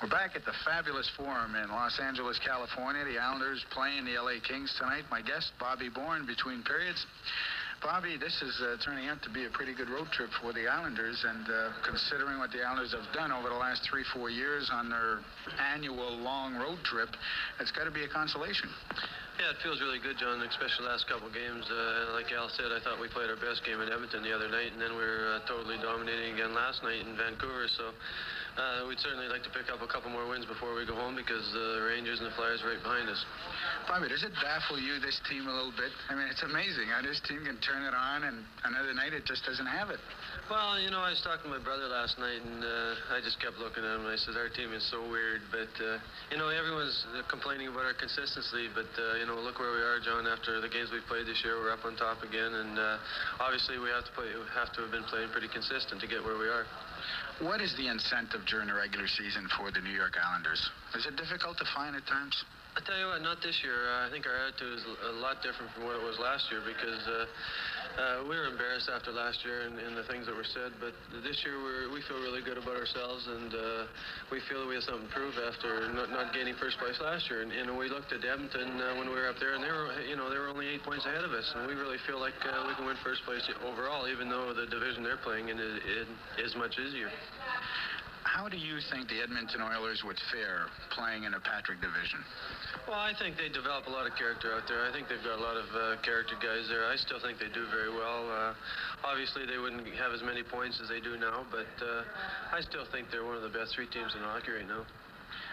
We're back at the fabulous Forum in Los Angeles, California. The Islanders playing the LA Kings tonight. My guest, Bobby Bourne, between periods. Bobby, this is turning out to be a pretty good road trip for the Islanders, and considering what the Islanders have done over the last 3-4 years on their annual long road trip, it's got to be a consolation. Yeah, it feels really good, John, especially the last couple of games. Like Al said, I thought we played our best game in Edmonton the other night, and then we were totally dominating again last night in Vancouver. So we'd certainly like to pick up a couple more wins before we go home, because the Rangers and the Flyers are right behind us. Bobby, does it baffle you, this team, a little bit? I mean, it's amazing how this team can turn it on, and another night it just doesn't have it. Well, you know, I was talking to my brother last night, and I just kept looking at him, and I said, our team is so weird. But, you know, everyone's complaining about our consistency, but, you know, look where we are, John. After the games we've played this year, we're up on top again, and obviously we have to have been playing pretty consistent to get where we are. What is the incentive during the regular season for the New York Islanders? Is it difficult to find at times? I tell you what, not this year. I think our attitude is a lot different from what it was last year, because we were embarrassed after last year and the things that were said. But this year we feel really good about ourselves, and we feel we have something to prove after not gaining first place last year. And we looked at Edmonton when we were up there, and they were only 8 points ahead of us, and we really feel like we can win first place overall, even though the division they're playing in is much easier. How do you think the Edmonton Oilers would fare playing in a Patrick division? Well, I think they develop a lot of character out there. I think they've got a lot of character guys there. I still think they do very well. Obviously, they wouldn't have as many points as they do now, but I still think they're one of the best 3 teams in hockey right now.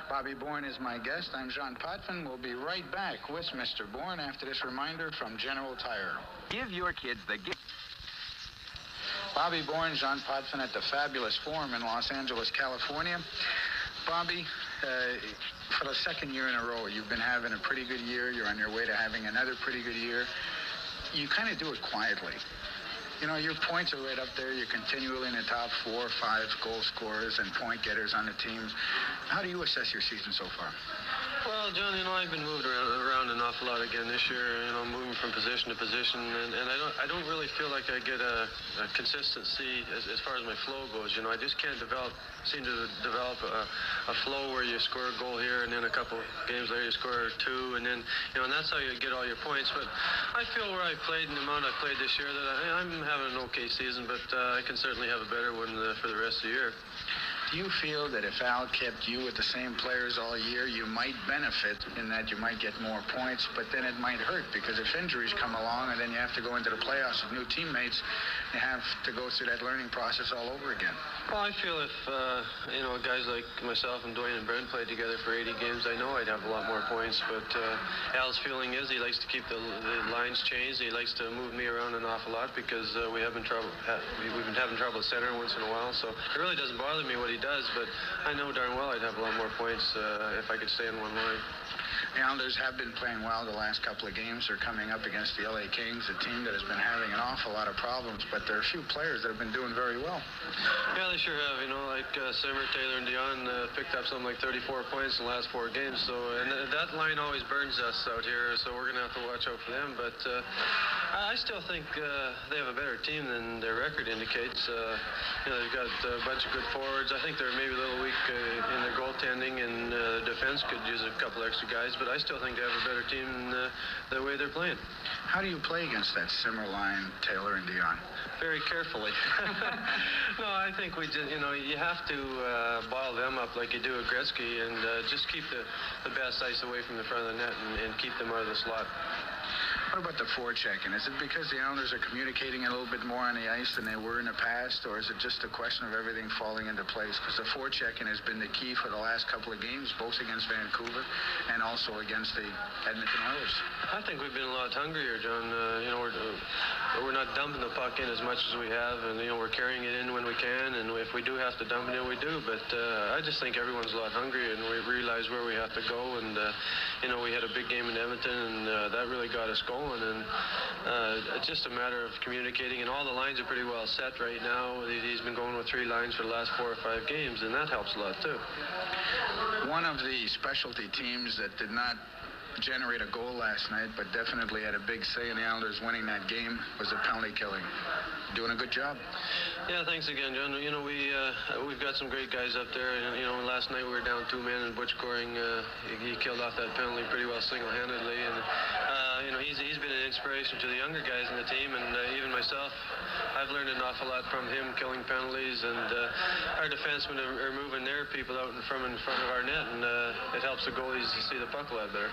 Bobby Bourne is my guest. I'm John Potvin. We'll be right back with Mr. Bourne after this reminder from General Tire. Give your kids the gift. Bobby Bourne, John Potvin at the fabulous Forum in Los Angeles, California. Bobby, for the second year in a row, you've been having a pretty good year. You're on your way to having another pretty good year. You kind of do it quietly. You know, your points are right up there. You're continually in the top 4 or 5 goal scorers and point getters on the team. How do you assess your season so far? Well, John, you know, I've been moved around an awful lot again this year, you know, moving from position to position, and I don't really feel like I get a consistency as far as my flow goes. You know, I just can't seem to develop a flow where you score a goal here, and then a couple games later you score 2, and then, you know, and that's how you get all your points. But I feel where I've played and the amount I've played this year that I'm having an okay season, but I can certainly have a better one for the rest of the year. Do you feel that if Al kept you with the same players all year, you might benefit in that you might get more points, but then it might hurt, because if injuries come along and then you have to go into the playoffs with new teammates, you have to go through that learning process all over again? Well, I feel if, you know, guys like myself and Dwayne and Brent played together for 80 games, I know I'd have a lot more points, but Al's feeling is he likes to keep the lines changed. He likes to move me around an awful lot, because we've been having trouble at center once in a while, so it really doesn't bother me what he does, but I know darn well I'd have a lot more points if I could stay in one line. The Islanders have been playing well the last couple of games. They're coming up against the LA Kings, a team that has been having an awful lot of problems, but there are a few players that have been doing very well. Yeah, they sure have. You know, like Simmer, Taylor, and Dion picked up something like 34 points in the last 4 games. So, and that line always burns us out here, so we're going to have to watch out for them. But I still think they have a better team than their record indicates. You know, they've got a bunch of good forwards. I think they're maybe a little weak in their goaltending, and defense could use a couple extra guys, but I still think they have a better team than the way they're playing. How do you play against that Simmer line, Taylor and Dion? Very carefully. No, I think we just, you know, you have to bottle them up like you do at Gretzky, and just keep the best ice away from the front of the net and keep them out of the slot. What about the forechecking? Is it because the Islanders are communicating a little bit more on the ice than they were in the past, or is it just a question of everything falling into place? Because the forechecking has been the key for the last couple of games, both against Vancouver and also against the Edmonton Oilers. I think we've been a lot hungrier, John. You know, we're not dumping the puck in as much as we have, and, you know, we're carrying it in when we can, and if we do have to dump it in, we do. But I just think everyone's a lot hungrier, and we realize where we have to go, and, you know, we had a big game in Edmonton, and that really got us going. And it's just a matter of communicating, and all the lines are pretty well set right now. He's been going with 3 lines for the last 4 or 5 games, and that helps a lot too. One of the specialty teams that did not generate a goal last night, but definitely had a big say in the Islanders winning that game was the penalty killing. Doing a good job. Yeah, thanks again, John. You know, we've got some great guys up there. And, you know, last night we were down 2 men, and Butch Goring, he killed off that penalty pretty well single-handedly. And you know, he's been an inspiration to the younger guys in the team, and even myself. I've learned an awful lot from him killing penalties, and our defensemen are moving their people out in front of our net, and it helps the goalies to see the puck a lot better.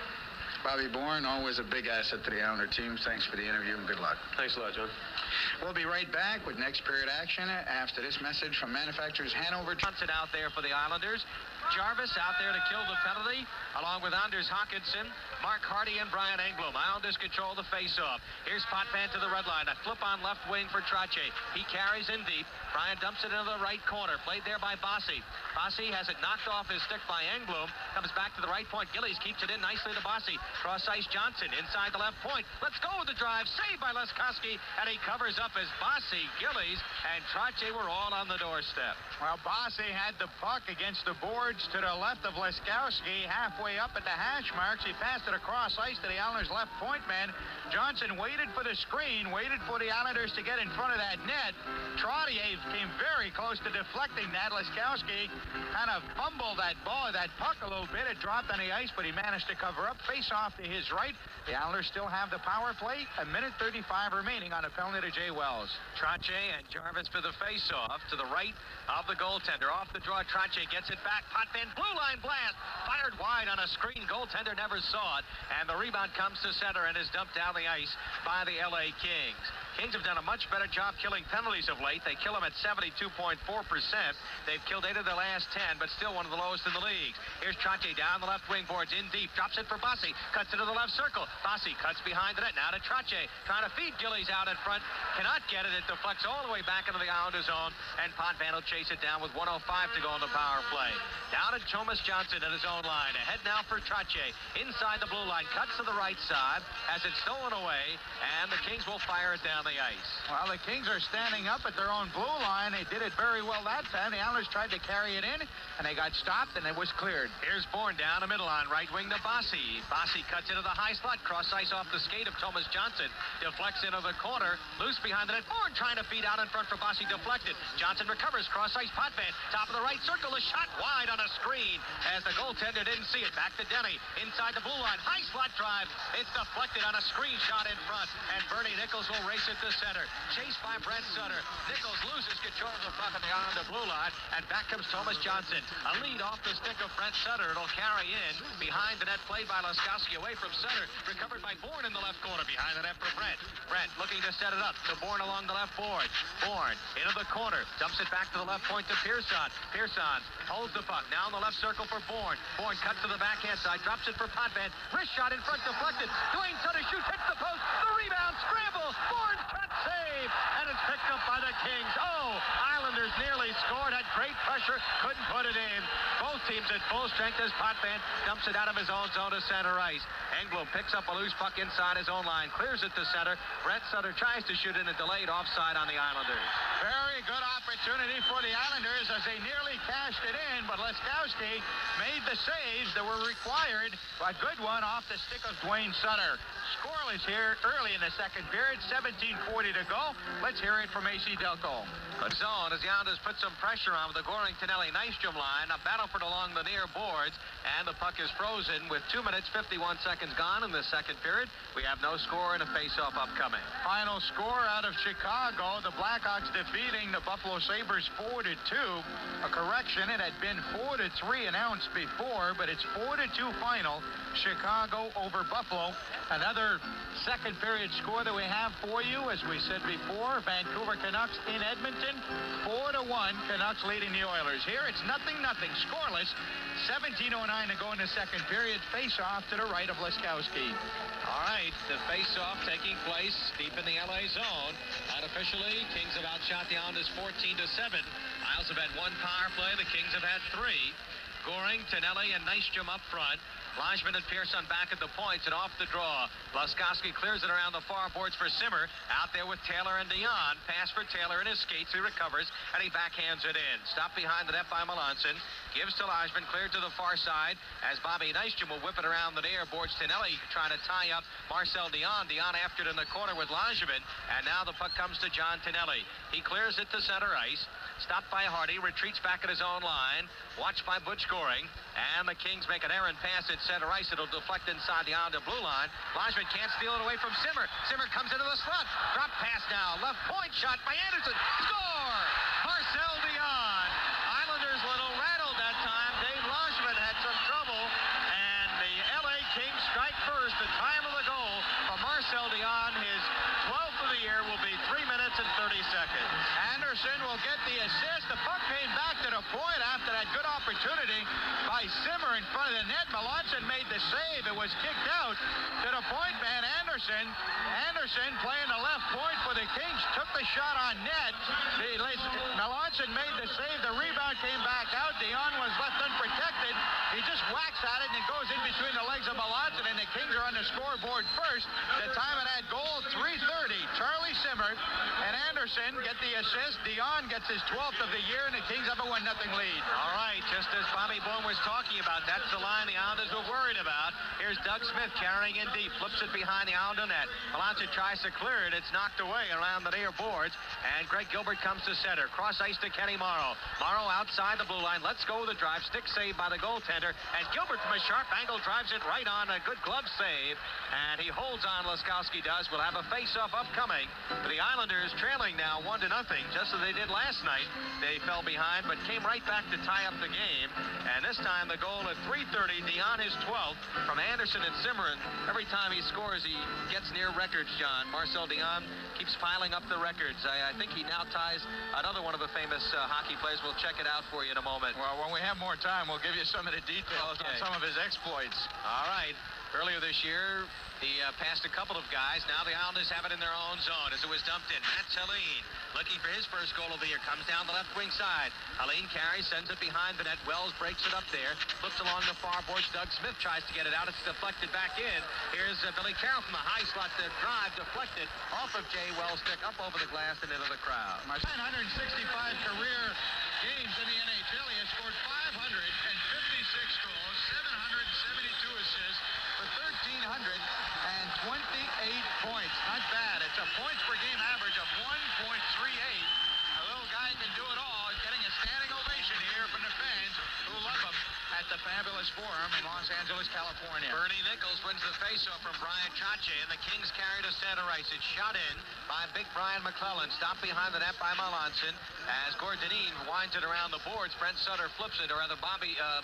Bobby Bourne, always a big asset to the Islander team. Thanks for the interview and good luck. Thanks a lot, John. We'll be right back with next period action after this message from manufacturers Hanover. Johnson out there for the Islanders. Jarvis out there to kill the penalty, along with Anders Hawkinson, Mark Hardy, and Brian Engblom. Islanders control the face-off. Here's Potvin to the red line. A flip on left wing for Trottier. He carries in deep. Brian dumps it into the right corner. Played there by Bossy. Bossy has it knocked off his stick by Engblom. Comes back to the right point. Gillies keeps it in nicely to Bossy. Cross ice Johnson inside the left point. Let's go with the drive. Saved by Leskowski, and he covers up as Bossy, Gillies, and Trottier were all on the doorstep. Well, Bossy had the puck against the boards to the left of Leskowski, halfway up at the hash marks. He passed it across ice to the Islanders' left point man. Johnson waited for the screen, waited for the Islanders to get in front of that net. Trottier came very close to deflecting that. Leskowski kind of fumbled that ball, that puck a little bit. It dropped on the ice, but he managed to cover up. Face off to his right. The Islanders still have the power play. 1:35 remaining on a penalty to Jay Wells. Trottier and Jarvis for the face-off to the right of the goaltender. Off the draw, Trottier gets it back. Potvin, blue line blast. Fired wide on a screen. Goaltender never saw it. And the rebound comes to center and is dumped down the ice by the L.A. Kings. Kings have done a much better job killing penalties of late. They kill them at 72.4%. They've killed 8 of their last 10, but still one of the lowest in the league. Here's Trottier down the left wing boards in deep. Drops it for Bossy. Cuts it to the left circle. Bossy cuts behind the net. Now to Trottier. Trying to feed Gillies out in front. Cannot get it. It deflects all the way back into the Islander zone. And Potvin will chase it down with 1:05 to go on the power play. Down to Thomas Johnson at his own line. Ahead now for Trottier. Inside the blue line. Cuts to the right side. Has it stolen away. And the Kings will fire it down the ice. Well, the Kings are standing up at their own blue line. They did it very well that time. The Islanders tried to carry it in, and they got stopped, and it was cleared. Here's Bourne down the middle on right wing to Bossy. Bossy cuts into the high slot. Cross ice off the skate of Thomas Johnson. Deflects into the corner. Loose behind the net. Bourne trying to feed out in front for Bossy. Deflected. Johnson recovers. Cross ice Potvin. Top of the right circle. A shot wide on a screen as the goaltender didn't see it. Back to Denny. Inside the blue line. High slot drive. It's deflected on a screen shot in front. And Bernie Nichols will race it to center. Chased by Brent Sutter. Nichols loses control of the puck on the Islander blue line. And back comes Thomas Johnson. A lead off the stick of Brent Sutter. It'll carry in. Behind the net played by Leskowski. Away from Sutter. Recovered by Bourne in the left corner. Behind the net for Brent. Brent looking to set it up to Bourne along the left board. Bourne into the corner. Dumps it back to the left point to Pearson. Pearson holds the puck. Now in the left circle for Bourne. Bourne cuts to the backhand side. Drops it for Potvin. Wrist shot in front deflected. Dwayne Sutter shoots. Hits the post. The rebound. Scramble. Bourne cut save. And it's picked up by the Kings. Oh, Islanders nearly scored. Had great pressure. Couldn't put it in. Both teams at full strength as Potvin dumps it out of his own zone to center ice. Engblom picks up a loose puck inside his own line. Clears it to center. Brent Sutter tries to shoot in a delayed offside on the Islanders. Very good opportunity for the Islanders as they nearly cashed it in, but Leskowski made the saves that were required. A good one off the stick of Dwayne Sutter. Scoreless here early in the second period. 17:40 to go. Let's hear it from AC Delco. The zone as the Islanders put some pressure on the Goring, Tonelli, Nystrom line. A battle for it along the near boards, and the puck is frozen with 2 minutes, 51 seconds gone in the second period. We have no score and a face-off upcoming. Final score out of Chicago. The Blackhawks defeating the Buffalo Sabres 4-2. A correction, it had been 4-3 announced before, but it's 4-2 final. Chicago over Buffalo. Another second period score that we have for you, as we said before, Vancouver Canucks in Edmonton, 4-1, Canucks leading the Oilers. Here it's 0-0, scoreless. 17:09 to go in the second period. Face off to the right of Leskowski. All right, the face-off taking place deep in the LA zone. Unofficially, Kings have outshot the Islanders 14-7. Isles have had 1 power play. The Kings have had 3. Goring, Tonelli, and Nystrom up front. Lajman and Pearson back at the points and off the draw. Laskowski clears it around the far boards for Simmer. Out there with Taylor and Dion. Pass for Taylor in his skates. He recovers and he backhands it in. Stopped behind the net by Melanson. Gives to Lajman. Cleared to the far side as Bobby Nystrom will whip it around the near boards. Tinelli trying to tie up Marcel Dion. Dion after it in the corner with Lajman. And now the puck comes to John Tinelli. He clears it to center ice. Stopped by Hardy. Retreats back at his own line. Watched by Butch Goring. And the Kings make an errant pass at center ice. It'll deflect inside the Islanders blue line. Lajman can't steal it away from Simmer. Simmer comes into the slot. Drop pass now. Left point shot by Anderson. Score! Marcel Dion. Islanders a little rattled that time. Dave Lajman had some trouble. And the LA Kings strike first. The time of the goal for Marcel Dion. His 12th of the year will be 3 minutes and 30 seconds. Anderson will get the assist. The puck came back to the point after that good opportunity by Simmer in front of the net. Melanson made the save. It was kicked out to the point man Anderson. Anderson playing the left point for the Kings. Took the shot on net. Melanson made the save. The rebound came back out. Dion was left unprotected. He just whacks at it and it goes in between the legs of Melanson, and the Kings are on the scoreboard first. The time of that goal, 3:30. Charlie Simmer and Anderson get the assist. Dion gets his 12th of the year, and the Kings have a 1-0 lead. All right, just as Bobby Bourne was talking about, that's the line the Islanders were worried about. Here's Doug Smith carrying in deep, flips it behind the Islander net. Melanson tries to clear it. It's knocked away around the near boards, and Greg Gilbert comes to center. Cross ice to Kenny Morrow. Morrow outside the blue line. Let's go with the drive. Stick save by the goaltender, and Gilbert from a sharp angle drives it right on. A good glove save, and he holds on. Laskowski does. We'll have a face-off upcoming. The Islanders trailing now 1-0, just as they did last night. They fell behind, but came right back to tie up the game. And this time the goal at 3:30. Dion his 12th from Anderson and Simmer. And every time he scores, he gets near records, John. Marcel Dion keeps piling up the records. I think he now ties another one of the famous hockey players. We'll check it out for you in a moment. Well, when we have more time, we'll give you some of the details on some of his exploits. All right. Earlier this year, he passed a couple of guys. Now the Islanders have it in their own zone as it was dumped in. Matt Helene looking for his first goal of the year. Comes down the left wing side. Helene carries, sends it behind the net. Wells breaks it up there. Flips along the far boards. Doug Smith tries to get it out. It's deflected back in. Here's Billy Carroll from the high slot to drive. Deflected off of Jay Wells' stick up over the glass and into the crowd. 965 career games in the NHL. He has scored 556 goals, 772 assists, for 1,328 points. Not bad. It's a points per game average of 1.38. A little guy can do it all. He's getting a standing ovation here from the fans who love him at the Fabulous Forum in Los Angeles, California. Bernie Nichols wins the faceoff from Brian Chache, and the Kings carry to center ice. It's shot in by big Brian McClellan. Stopped behind the net by Melanson as Gordonine winds it around the boards. Brent Sutter flips it, or rather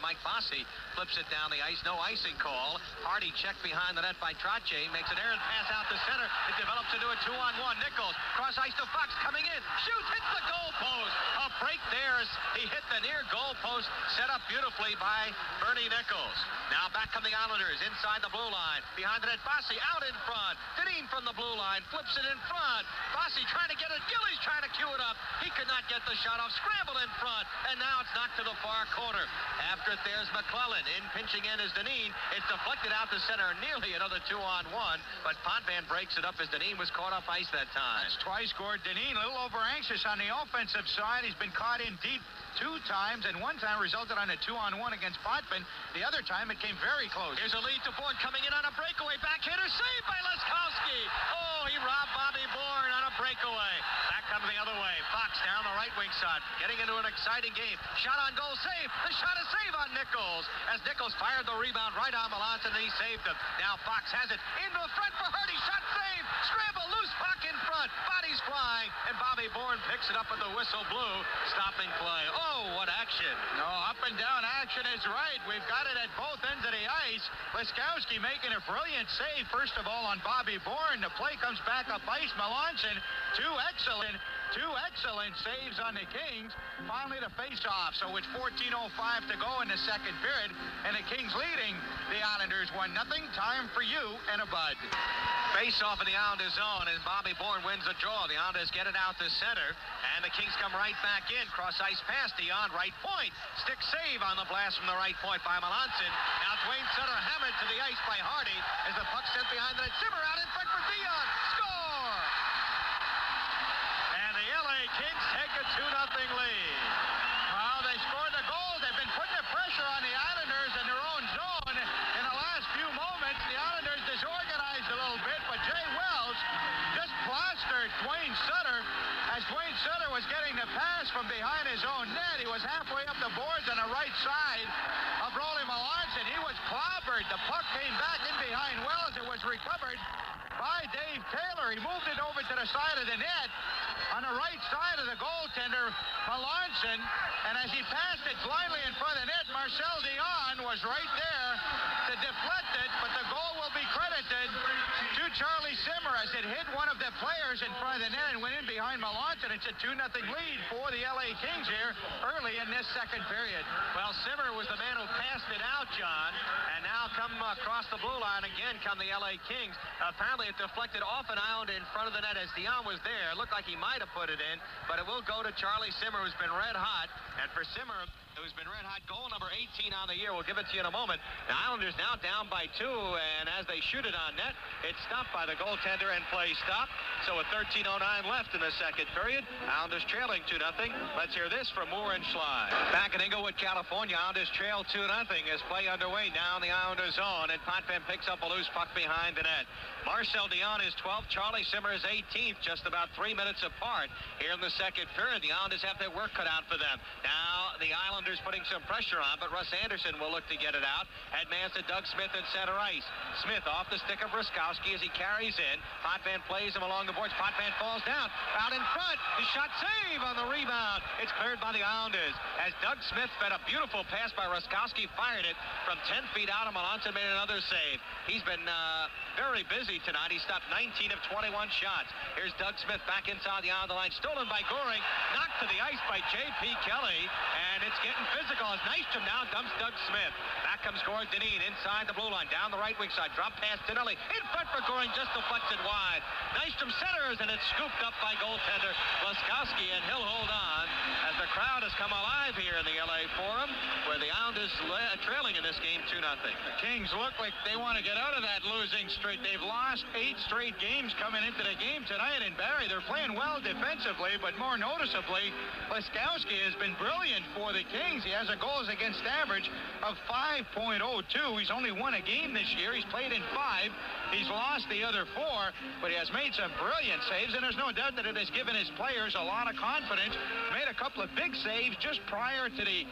Mike Bossy flips it down the ice. No icing call. Hardy checked behind the net by Chache. Makes an errant pass out to center. It develops into a 2-on-1. Nichols cross ice to Fox coming in. Shoots, hits the goal post. A break there as he hit the near goal post. Set up beautifully by Bernie Nichols. Now back come the Islanders inside the blue line. Behind the net, Bossy out in front. Dineen from the blue line flips it in front. Bossy trying to get it. Gillies trying to cue it up. He could not get the shot off. Scramble in front. And now it's knocked to the far corner. After it, there's McClellan. In pinching in is Dineen. It's deflected out to center. Nearly another 2-on-1. But Potvin breaks it up as Dineen was caught off ice that time. That's twice scored. Dineen a little over anxious on the offensive side. He's been caught in deep 2 times, and one time resulted on a 2-on-1 against Potvin. The other time it came very close. Here's a lead to Bourne coming in on a breakaway. Backhander saved by Laskowski. Oh, he robbed Bobby Bourne on a breakaway. Back comes the other way. Fox down the right wing side. Getting into an exciting game. Shot on goal, save. The shot is save on Nichols. As Nichols fired the rebound right on Melanson, and he saved him. Now Fox has it into the front for Hardy. Shot save. Scramble, loose puck in front. Bodies flying, and Bobby Bourne picks it up with the whistle blew. Stopping play. Oh, what action. No, up and down action is right. We've got it at both ends of the ice. Laskowski making a brilliant save, first of all, on Bobby Bourne. The play comes back up ice. Melanson, two excellent saves on the Kings. Finally, the face-off. So it's 14:05 to go in the second period, and the Kings leading the Islanders 1-0. Time for you and a bud. Face-off in the Islanders zone, and Bobby Bourne wins the draw. The Islanders get it out to center, and the Kings come right back in. Cross-ice pass, Dion, right point. Stick save on the blast from the right point by Melanson. Now Dwayne Sutter hammered to the ice by Hardy as the puck sent behind the net. Zimmer out in front for Dion. Score! And the LA Kings take a 2-0 lead. Well, they scored the goal. They've been putting the pressure on the Islanders in their own zone. In the last few moments, the Islanders disorganized a little bit, but Jay Wells just plastered Dwayne Sutter. As Dwayne Sutter was getting the pass from behind his own net, he was halfway up the boards on the right side of Rolly Melanson. He was clobbered. The puck came back in behind Wells. It was recovered by Dave Taylor. He moved it over to the side of the net on the right side of the goaltender, Melanson. And as he passed it blindly in front of the net, Marcel Dion was right there to deflect it, but the goal will be credited to Charlie Simmer as it hit one of the players in front of the net and went in behind Melanson. It's a 2-0 lead for the LA Kings here early in this second period. Well, Simmer was the man who passed it out, John, and now come across the blue line again come the LA Kings. Apparently it deflected off an island in front of the net as Dion was there. It looked like he might have put it in, but it will go to Charlie Simmer, who's been red hot. And for Simmer, who's been red hot, goal number 18 on the year. We'll give it to you in a moment. The Islanders now down by 2, and as they shoot it on net, it's stopped by the goaltender and play stopped. So with 13:09 left in the second period, Islanders trailing 2-0. Let's hear this from Moore and Schley. Back in Inglewood, California, Islanders trail 2-0 as play underway down the Islanders zone, and Potvin picks up a loose puck behind the net. Marcel Dion is 12th. Charlie Simmer is 18th, just about 3 minutes apart here in the second period. The Islanders have their work cut out for them. Now the Islanders putting some pressure on, but Russ Anderson will look to get it out. Headman's to Doug Smith in center ice. Smith off the stick of Ruskowski as he carries in. Potvin plays him along the boards. Potvin falls down. Out in front. The shot save on the rebound. It's cleared by the Islanders as Doug Smith fed a beautiful pass by Ruskowski, fired it from 10 feet out, and Melanson made another save. He's been very busy tonight. He stopped 19 of 21 shots. Here's Doug Smith back inside the Islander line. Stolen by Goring. Knocked to the ice by J.P. Kelly. And it's getting physical as Nystrom now dumps Doug Smith. Back comes Goring Deneen inside the blue line. Down the right wing side. Drop pass to Nelly. In front for Goring. Just deflected wide. Nystrom centers and it's scooped up by goaltender Laskowski. And he'll hold on as the crowd has come alive here in the LA Forum, where the Islanders trailing in this game 2-0. The Kings look like they want to get out of that losing streak. They've lost 8 straight games coming into the game tonight in Barrie. They're playing well defensively, but more noticeably, Laskowski has been brilliant for the Kings. He has a goals against average of 5.02. He's only won a game this year. He's played in 5. He's lost the other 4, but he has made some brilliant saves, and there's no doubt that it has given his players a lot of confidence. Made a couple of big saves just prior to the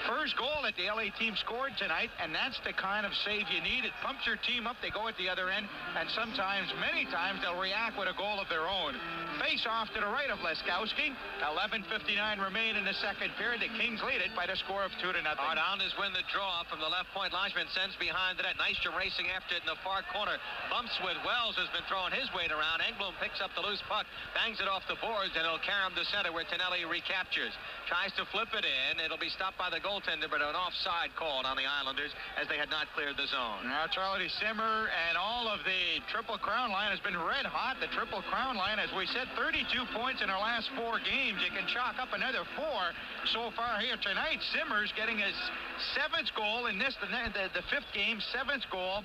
first goal that the LA team scored tonight, and that's the kind of save you need. It pumps your team up. They go at the other end, and sometimes, many times, they'll react with a goal of their own. Face off to the right of Laskowski. 11:59 remain in the second period. The Kings lead it by the score of 2-0. Islanders win the draw from the left point. Lajman sends behind the net. Nystrom racing after it in the far corner. Bumps with Wells, who's been throwing his weight around. Engblom picks up the loose puck, bangs it off the boards, and it'll carry him to center where Tonelli recaptures. Tries to flip it in. It'll be stopped by the goaltender, but an offside called on the Islanders as they had not cleared the zone. Now Charlie Simmer and all of the Triple Crown line has been red hot. The Triple Crown line, as we said, 32 points in our last 4 games. You can chalk up another 4 so far here tonight. Simmer's getting his 7th goal in this, the 5th game, 7th goal,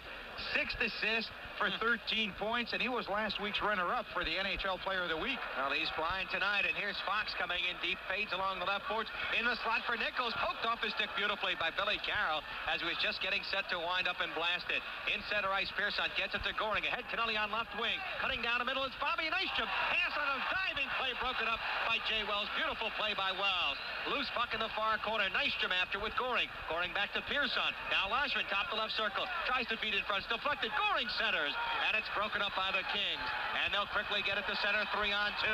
6th assist for 13 points, and he was last week's runner-up for the NHL Player of the Week. Well, he's flying tonight, and here's Fox coming in deep, fades along the left boards, in the slot for Nichols, poked off his stick beautifully by Billy Carroll as he was just getting set to wind up and blast it. In center ice, Pearson gets it to Goring, ahead Tonelli on left wing, cutting down the middle, it's Bobby Nystrom, pass on a diving play, broken up by Jay Wells, beautiful play by Wells. Loose puck in the far corner, Nystrom after with Goring, Goring back to Pearson, now Lashman, top the left circle, tries to feed in front, deflected, Goring centers, and it's broken up by the Kings, and they'll quickly get it to center, 3-on-2.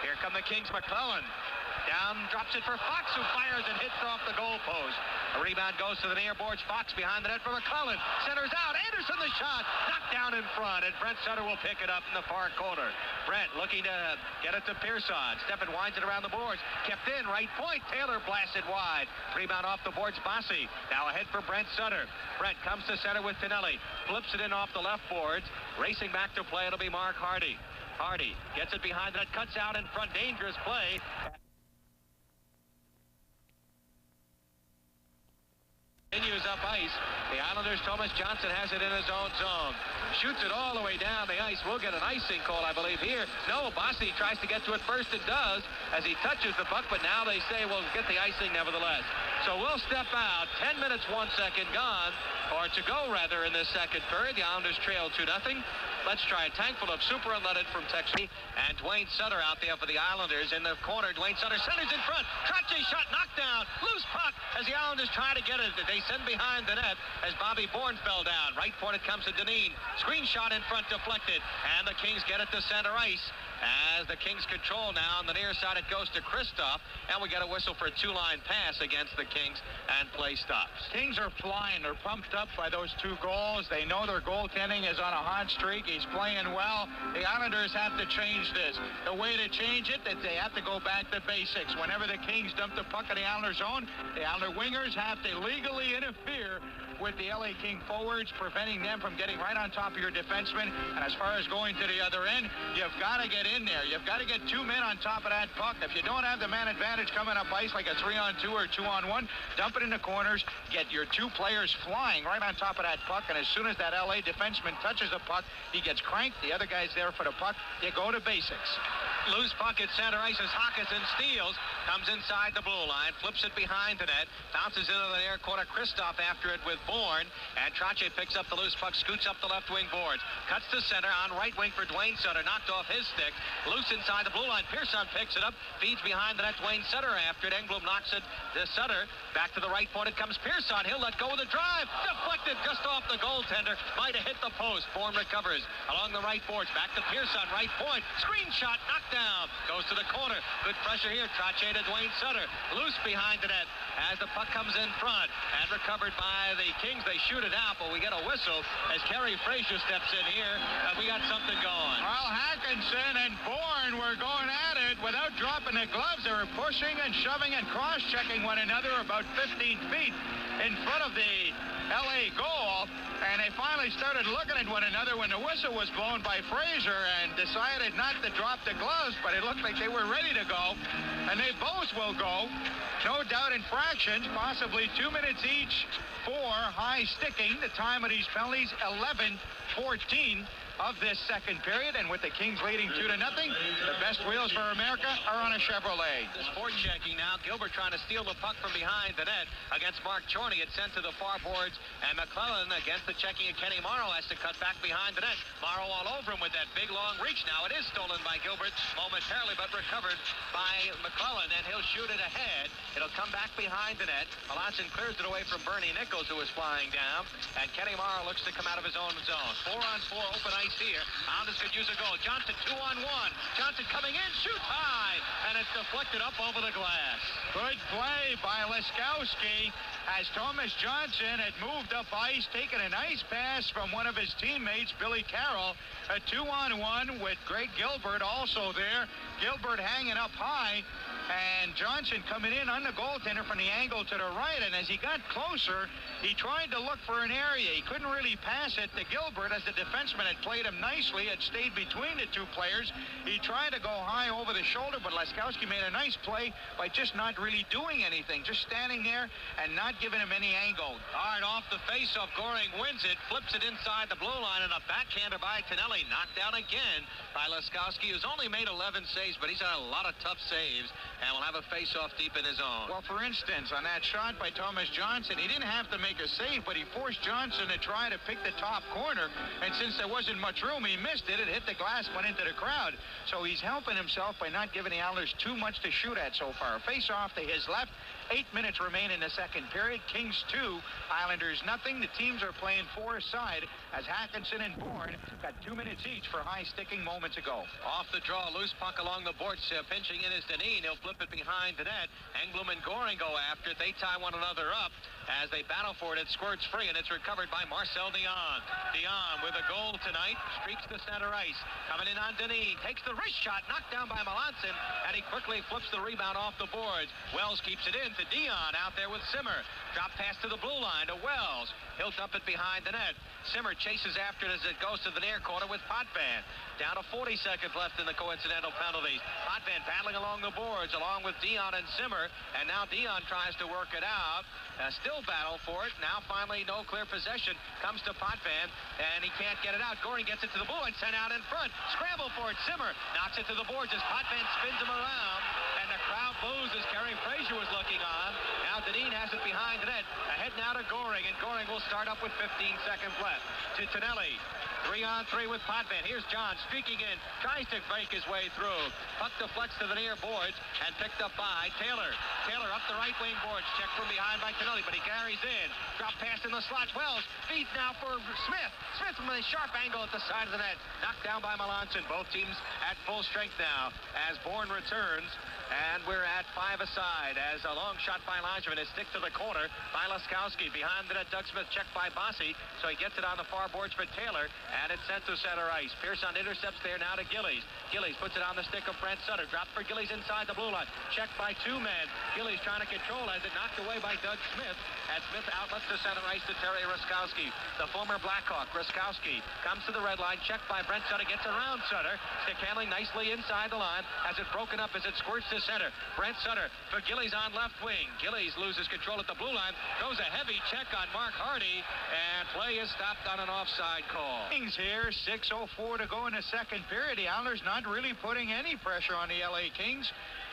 Here come the Kings. McClellan Down, drops it for Fox, who fires and hits off the goal post. A rebound goes to the near boards. Fox behind the net for McClellan. Centers out. Anderson the shot. Knocked down in front, and Brent Sutter will pick it up in the far corner. Brent looking to get it to Pearson. Steppen winds it around the boards. Kept in, right point. Taylor blasted wide. Rebound off the boards, Bossy. Now ahead for Brent Sutter. Brent comes to center with Pinelli. Flips it in off the left boards. Racing back to play, it'll be Mark Hardy. Hardy gets it behind the net, cuts out in front. Dangerous play. Continues up ice. The Islanders' Thomas Johnson has it in his own zone. Shoots it all the way down the ice. We'll get an icing call, I believe, here. No, Bossy tries to get to it first and does as he touches the puck, but now they say we'll get the icing nevertheless. So we'll step out. 10 minutes, 1 second gone, or to go, rather, in this second period. The Islanders trail 2-0. Let's try a tank full of super unleaded from Texas. And Dwayne Sutter out there for the Islanders. In the corner, Dwayne Sutter centers in front. Trottier shot knocked down. Loose puck as the Islanders try to get it. They send behind the net as Bobby Bourne fell down. Right point it comes to Deneen. Screen shot in front deflected. And the Kings get it to center ice. As the Kings control now on the near side, it goes to Kristoff, and we get a whistle for a two-line pass against the Kings, and play stops. Kings are flying. They're pumped up by those 2 goals. They know their goaltending is on a hot streak. He's playing well. The Islanders have to change this. The way to change it is they have to go back to basics. Whenever the Kings dump the puck in the Islanders' zone, the Islander wingers have to legally interfere with the LA King forwards, preventing them from getting right on top of your defenseman. And as far as going to the other end, you've got to get in there. You've got to get 2 men on top of that puck. If you don't have the man advantage coming up ice like a 3-on-2 or 2-on-1, dump it in the corners, get your 2 players flying right on top of that puck, and as soon as that LA defenseman touches the puck, he gets cranked. The other guy's there for the puck. You go to basics. Loose puck at center ice as Hawkinson steals. Comes inside the blue line. Flips it behind the net. Bounces into the near corner. Kristoff after it with Bourne. And Trottier picks up the loose puck. Scoots up the left wing boards. Cuts to center on right wing for Dwayne Sutter. Knocked off his stick. Loose inside the blue line. Pearson picks it up. Feeds behind the net. Dwayne Sutter after it. Engblom knocks it to Sutter. Back to the right point. It comes Pearson. He'll let go of the drive. Deflected just off the goaltender. Might have hit the post. Bourne recovers along the right boards. Back to Pearson. Right point. Screen shot. Knocked down. Goes to the corner. Good pressure here. Trottier to Dwayne Sutter. Loose behind the net as the puck comes in front and recovered by the Kings. They shoot it out, but we get a whistle as Kerry Frazier steps in here. We got something going. Well, Hackinson and Bourne were going at it without dropping the gloves. They were pushing and shoving and cross-checking one another about 15 feet in front of the LA goal, and they finally started looking at one another when the whistle was blown by Frazier and decided not to drop the gloves, but it looked like they were ready to go, and they both will go. No doubt infractions, possibly 2 minutes each for high sticking. The time of these penalties, 11:14 of this second period, and with the Kings leading 2-0, the best wheels for America are on a Chevrolet. This forechecking now. Gilbert trying to steal the puck from behind the net against Mark Chorney. It's sent to the far boards, and McClellan against the checking of Kenny Morrow has to cut back behind the net. Morrow all over him with that big long reach. Now it is stolen by Gilbert momentarily, but recovered by McClellan, and he'll shoot it ahead. It'll come back behind the net. Melanson clears it away from Bernie Nichols, who is flying down, and Kenny Morrow looks to come out of his own zone. 4-on-4 open ice here. Islanders could use a goal. Johnson 2-on-1. Johnson coming in, shoots high, and it's deflected up over the glass. Good play by Laskowski as Thomas Johnson had moved up ice, taken a nice pass from one of his teammates, Billy Carroll. A 2-on-1 with Greg Gilbert also there. Gilbert hanging up high, and Johnson coming in on the goaltender from the angle to the right, and as he got closer, he tried to look for an area. He couldn't really pass it to Gilbert as the defenseman had played him nicely. It stayed between the 2 players. He tried to go high over the shoulder, but Laskowski made a nice play by just not really doing anything, just standing there and not giving him any angle. Hard off the face-off, Goring wins it, flips it inside the blue line, and a backhander by Tonelli, knocked down again by Laskowski, who's only made 11 saves, but he's had a lot of tough saves, and will have a face-off deep in his own. Well, for instance, on that shot by Thomas Johnson, he didn't have to make a save, but he forced Johnson to try to pick the top corner, and since there wasn't much room, he missed it. It hit the glass, went into the crowd. So he's helping himself by not giving the Islanders too much to shoot at so far. Face-off to his left. 8 minutes remain in the second period. Kings 2, Islanders nothing. The teams are playing 4-a-side. as Hackinson and Bourne got 2 minutes each for high sticking moments ago. Off the draw, loose puck along the boards. Pinching in is Deneen. He'll flip it behind the net. Engblom and Goring go after it. They tie one another up. As they battle for it, it squirts free, and it's recovered by Marcel Dion. Dion with a goal tonight, streaks to center ice. Coming in on Deneen, takes the wrist shot, knocked down by Melanson, and he quickly flips the rebound off the boards. Wells keeps it in to Dion out there with Simmer. Drop pass to the blue line to Wells. He'll dump it behind the net. Simmer chases after it as it goes to the near corner with Potvin. Down to 40 seconds left in the coincidental penalties. Potvin battling along the boards along with Dion and Simmer, and now Dion tries to work it out. Still battle for it. Now finally no clear possession. Comes to Potvin, and he can't get it out. Goring gets it to the blue line, sent out in front. Scramble for it. Simmer knocks it to the boards as Potvin spins him around, and the crowd boos as Kerry Frazier was looking on. Now Deneen has it behind the net. Ahead now to Goring, and Goring will start up with 15 seconds left. To Tonelli. 3-on-3 with Potvin. Here's John streaking in, tries to break his way through. Puck deflects to the near boards and picked up by Taylor. Taylor up the right wing boards, checked from behind by Tonelli, but he carries in. Drop pass in the slot. Wells feeds now for Smith. Smith from a sharp angle at the side of the net. Knocked down by Melanson. Both teams at full strength now as Bourne returns. And we're at 5 aside as a long shot by Langerman is stick to the corner by Laskowski. Behind the net, Doug Smith checked by Bossy, so he gets it on the far boards for Taylor, and it's sent to center ice. Pearson intercepts there now to Gillies. Gillies puts it on the stick of Brent Sutter. Drop for Gillies inside the blue line. Checked by 2 men. Gillies trying to control as it knocked away by Doug Smith. And Smith outlets to center ice to Terry Ruskowski. The former Blackhawk, Ruskowski, comes to the red line. Checked by Brent Sutter. Gets around Sutter. Stick handling nicely inside the line. Has it broken up as it squirts to center. Brent Sutter for Gillies on left wing. Gillies loses control at the blue line. Throws a heavy check on Mark Hardy. And play is stopped on an offside call. Kings here, 6:04 to go in the second period. The Islanders not really putting any pressure on the LA Kings,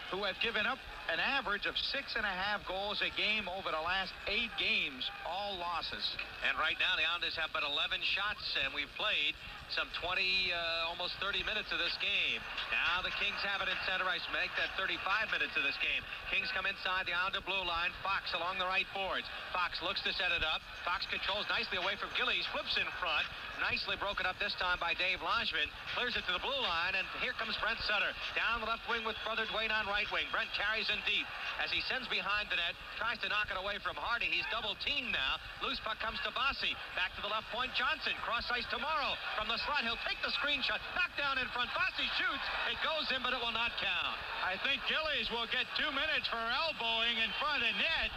who have given up an average of 6.5 goals a game over the last 8 games, all losses. And right now the Islanders have but 11 shots, and we've played some 20, almost 30 minutes of this game. Now the Kings have it in center ice. Make that 35 minutes of this game. Kings come inside the Islander blue line. Fox along the right boards. Fox looks to set it up. Fox controls nicely away from Gillies. Flips in front. Nicely broken up this time by Dave Langevin. Clears it to the blue line, and here comes Brent Sutter. Down the left wing with brother Dwayne on right wing. Brent carries in deep as he sends behind the net. Tries to knock it away from Hardy. He's double teamed now. Loose puck comes to Bossy. Back to the left point. Johnson. Cross ice to Morrow. From the slot, he'll take the screen shot. Knocked down in front. Bossy shoots. It goes in, but it will not count. I think Gillies will get 2 minutes for elbowing in front of the net.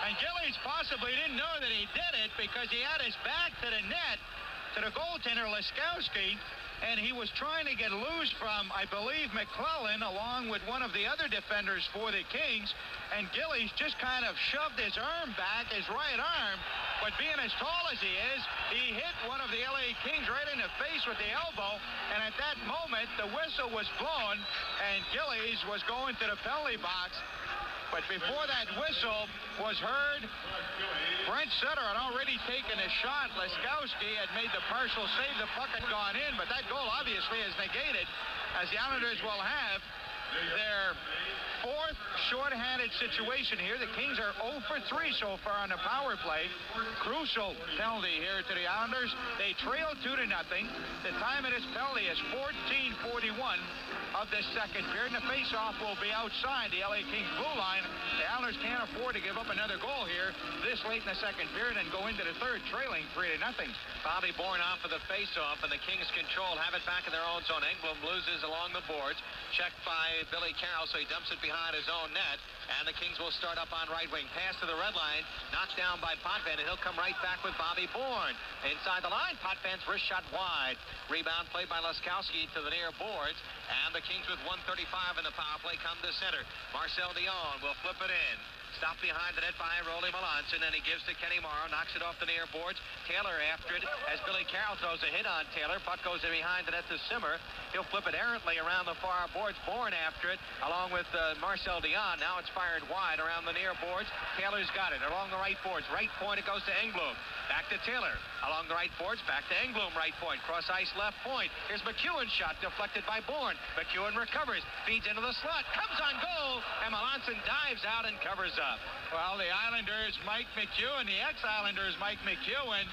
And Gillies possibly didn't know that he did it because he had his back to the net, to the goaltender Laskowski, and he was trying to get loose from, I believe, McClellan, along with one of the other defenders for the Kings, and Gillies just kind of shoved his arm back, his right arm, but being as tall as he is, he hit one of the LA Kings right in the face with the elbow, and at that moment, the whistle was blown, and Gillies was going to the penalty box. But before that whistle was heard, Brent Sutter had already taken a shot. Laskowski had made the partial save. The puck had gone in, but that goal obviously is negated, as the Islanders will have their 4th shorthanded situation here. The Kings are 0 for 3 so far on the power play. Crucial penalty here to the Islanders. They trail 2-0. The time of this penalty is 14:41 of this second period. And the face-off will be outside the LA Kings blue line. The Islanders can't afford to give up another goal here this late in the second period and go into the third trailing 3-0. Bobby Bourne off of the face-off, and the Kings control, have it back in their own zone. Engblom loses along the boards. Checked by Billy Carroll, so he dumps it behind his own net. And the Kings will start up on right wing. Pass to the red line. Knocked down by Potvin, and he'll come right back with Bobby Bourne. Inside the line, Potvin's wrist shot wide. Rebound played by Laskowski to the near boards. And the Kings with 1:35 in the power play come to center. Marcel Dion will flip it in. Stopped behind the net by Rolly Melanson, and he gives to Kenny Morrow, knocks it off the near boards. Taylor after it as Billy Carroll throws a hit on Taylor. Puck goes in behind the net to Simmer. He'll flip it errantly around the far boards. Bourne after it, along with Marcel Dion. Now it's fired wide around the near boards. Taylor's got it along the right boards. Right point, it goes to Engblom. Back to Taylor. Along the right boards, back to Engblom, right point. Cross ice, left point. Here's McEwen's shot, deflected by Bourne. McEwen recovers, feeds into the slot, comes on goal, and Melanson dives out and covers up. Well, the Islanders, Mike McEwen, the ex-Islanders, Mike McEwen,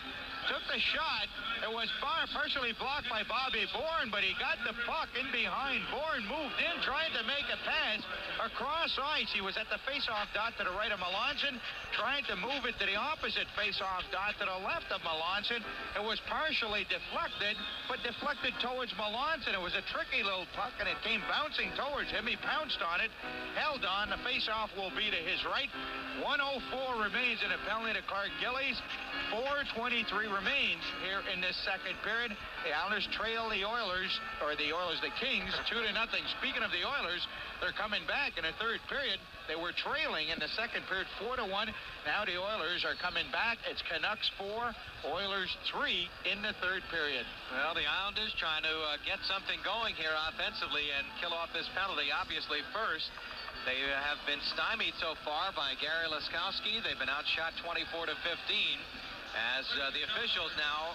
took the shot. It was partially blocked by Bobby Bourne, but he got the puck in behind. Bourne moved in, tried to make a pass across ice. He was at the face-off dot to the right of Melanson, trying to move it to the opposite face-off dot to the left of Melanson. It was partially deflected, but deflected towards Melanson. It was a tricky little puck, and it came bouncing towards him. He pounced on it, held on. The face-off will be to his right. 1:04 remains in a penalty to Clark Gillies. 4:23 remains here in this second period. The Islanders trail the Oilers, the Kings, 2-0. Speaking of the Oilers, they're coming back in the third period. They were trailing in the second period 4-1. Now the Oilers are coming back. It's Canucks 4, Oilers 3 in the third period. Well, the Islanders trying to get something going here offensively and kill off this penalty. Obviously, first, they have been stymied so far by Gary Laskowski. They've been outshot 24-15 as the officials now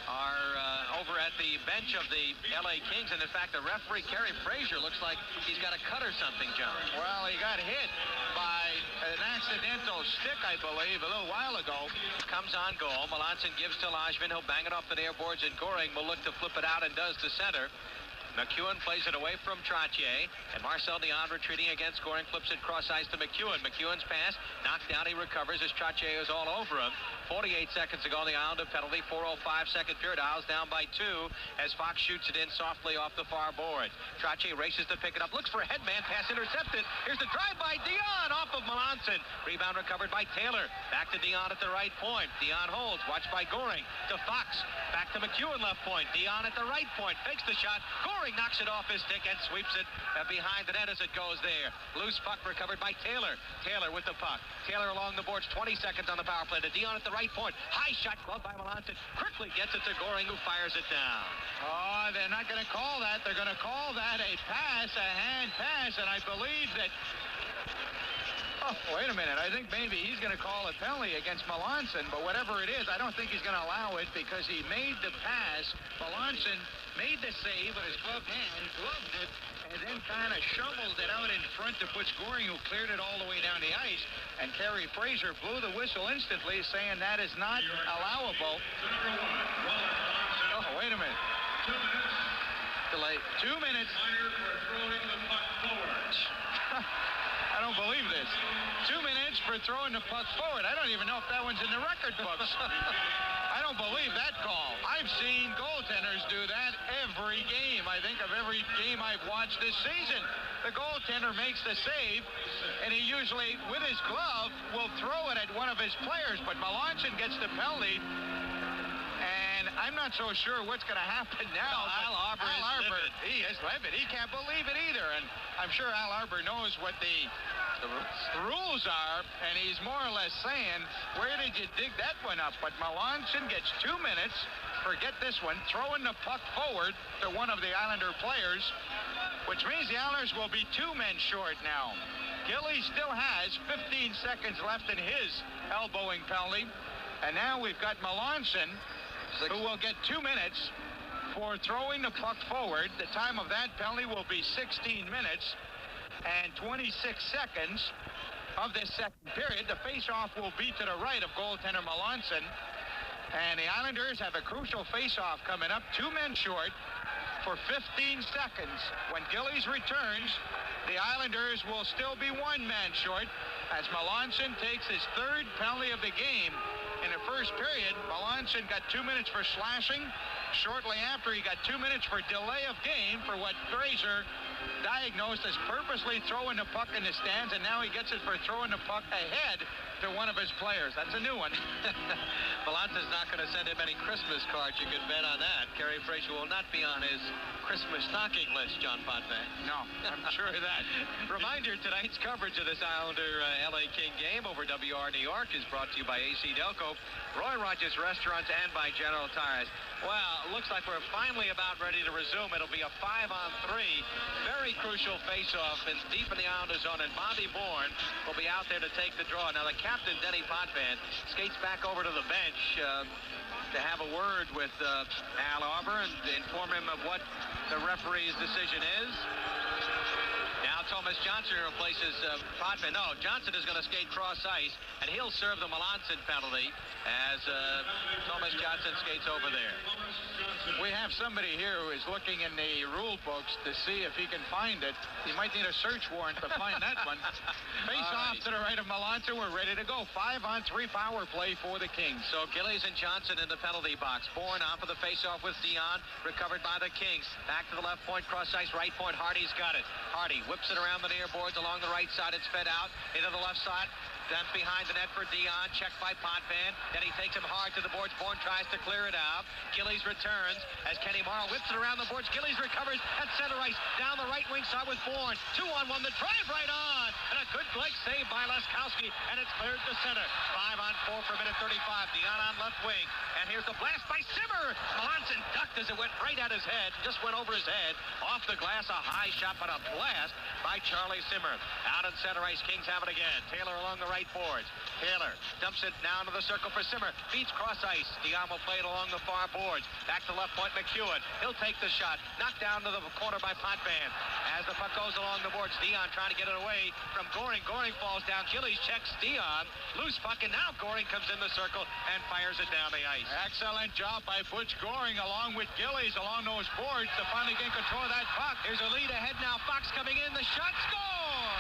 are over at the bench of the L.A. Kings. And, in fact, the referee, Kerry Fraser, looks like he's got a cut or something, John. Well, he got hit by an accidental stick, I believe, a little while ago. Comes on goal. Melanson gives to Lajman. He'll bang it off the near boards, and Goring will look to flip it out and does to center. McEwen plays it away from Trottier, and Marcel Dion retreating against Goring, flips it cross ice to McEwen. McEwen's pass knocked down. He recovers as Trottier is all over him. 48 seconds ago, the Islander penalty. 4:05 second period. Isles down by 2 as Fox shoots it in softly off the far board. Trottier races to pick it up. Looks for a headman. Pass intercepted. Here's the drive by Dion off of Melanson. Rebound recovered by Taylor. Back to Dion at the right point. Dion holds. Watched by Goring. To Fox. Back to McEwen left point. Dion at the right point. Fakes the shot. Goring knocks it off his stick and sweeps it behind the net as it goes there. Loose puck recovered by Taylor. Taylor with the puck. Taylor along the boards. 20 seconds on the power play to Dion at the right point. High shot glove by Melanson. Quickly gets it to Goring, who fires it down. Oh, they're not going to call that. They're going to call that a pass, a hand pass, and I believe that... Oh, wait a minute. I think maybe he's going to call a penalty against Melanson, but whatever it is, I don't think he's going to allow it because he made the pass. Melanson made the save with his gloved hand, gloved it, and then kind of shoveled it out in front to Butch Goring, who cleared it all the way down the ice. And Kerry Fraser blew the whistle instantly, saying that is not allowable. Oh, wait a minute. Delay. 2 minutes. I don't believe this. 2 minutes for throwing the puck forward. I don't even know if that one's in the record books. I don't believe that call. I've seen goaltenders do that every game. I think of every game I've watched this season. The goaltender makes the save, and he usually, with his glove, will throw it at one of his players. But Melanson gets the penalty, and I'm not so sure what's going to happen now. Al Arbour he is livid. He can't believe it either. And I'm sure Al Arbour knows what the rules are, and he's more or less saying, where did you dig that one up? But Melanson gets 2 minutes, forget this one, throwing the puck forward to one of the Islander players, which means the Islanders will be 2 men short now. Gillies still has 15 seconds left in his elbowing penalty, and now we've got Melanson, who will get 2 minutes for throwing the puck forward. The time of that penalty will be 16 minutes and 26 seconds of this second period. The face-off will be to the right of goaltender Melanson. And the Islanders have a crucial face-off coming up. 2 men short for 15 seconds. When Gillies returns, the Islanders will still be 1 man short as Melanson takes his third penalty of the game. In the first period, Melanson got 2 minutes for slashing. Shortly after, he got 2 minutes for delay of game for what Fraser diagnosed as purposely throwing the puck in the stands, and now he gets it for throwing the puck ahead to one of his players. That's a new one. Melance's not going to send him any Christmas cards. You can bet on that. Kerry Fraser will not be on his Christmas stocking list, John Potvin. No, I'm sure of that. Reminder, tonight's coverage of this Islander L.A. King game over WR New York is brought to you by AC Delco, Roy Rogers Restaurants, and by General Tires. Well, it looks like we're finally about ready to resume. It'll be a 5-on-3. Very crucial face-off and deep in the Islander zone, and Bobby Bourne will be out there to take the draw. Now, the captain, Denny Potvin, skates back over to the bench to have a word with Al Arbour and inform him of what the referee's decision is. Now Tomas Thomas Johnson replaces Potvin. No, Johnson is going to skate cross ice, and he'll serve the Melanson penalty as Thomas Johnson skates over there. We have somebody here who is looking in the rule books to see if he can find it. He might need a search warrant to find that one. Face off to the right of Melanson. We're ready to go. 5-on-3 power play for the Kings. So Gillies and Johnson in the penalty box. Bourne off of the face-off with Dion. Recovered by the Kings. Back to the left point, cross ice, right point. Hardy's got it. Hardy whips it around the near boards along the right side. It's fed out into the left side. Then behind the net for Dion, checked by Potvin. Then he takes him hard to the boards. Bourne tries to clear it out. Gillies returns as Kenny Morrow whips it around the boards. Gillies recovers at center ice. Down the right wing side with Bourne. 2-on-1. The drive right on. And a good leg save by Laskowski. And it's cleared to center. 5-on-4 for a minute 35. Dion on left wing. And here's the blast by Simmer. Melanson ducked as it went right at his head. Just went over his head. Off the glass, a high shot, but a blast by Charlie Simmer. Out in center ice, Kings have it again. Taylor along the right boards. Taylor dumps it down to the circle for Simmer. Beats cross ice. Dion will play it along the far boards. Back to left point, McEwen. He'll take the shot. Knocked down to the corner by Potvin. As the puck goes along the boards, Dion trying to get it away from Goring. Goring falls down. Gillies checks Dion. Loose puck, and now Goring comes in the circle and fires it down the ice. Excellent job by Butch Goring along with Gillies along those boards to finally get control of that puck. Here's a lead ahead now. Fox coming in. The shot, score!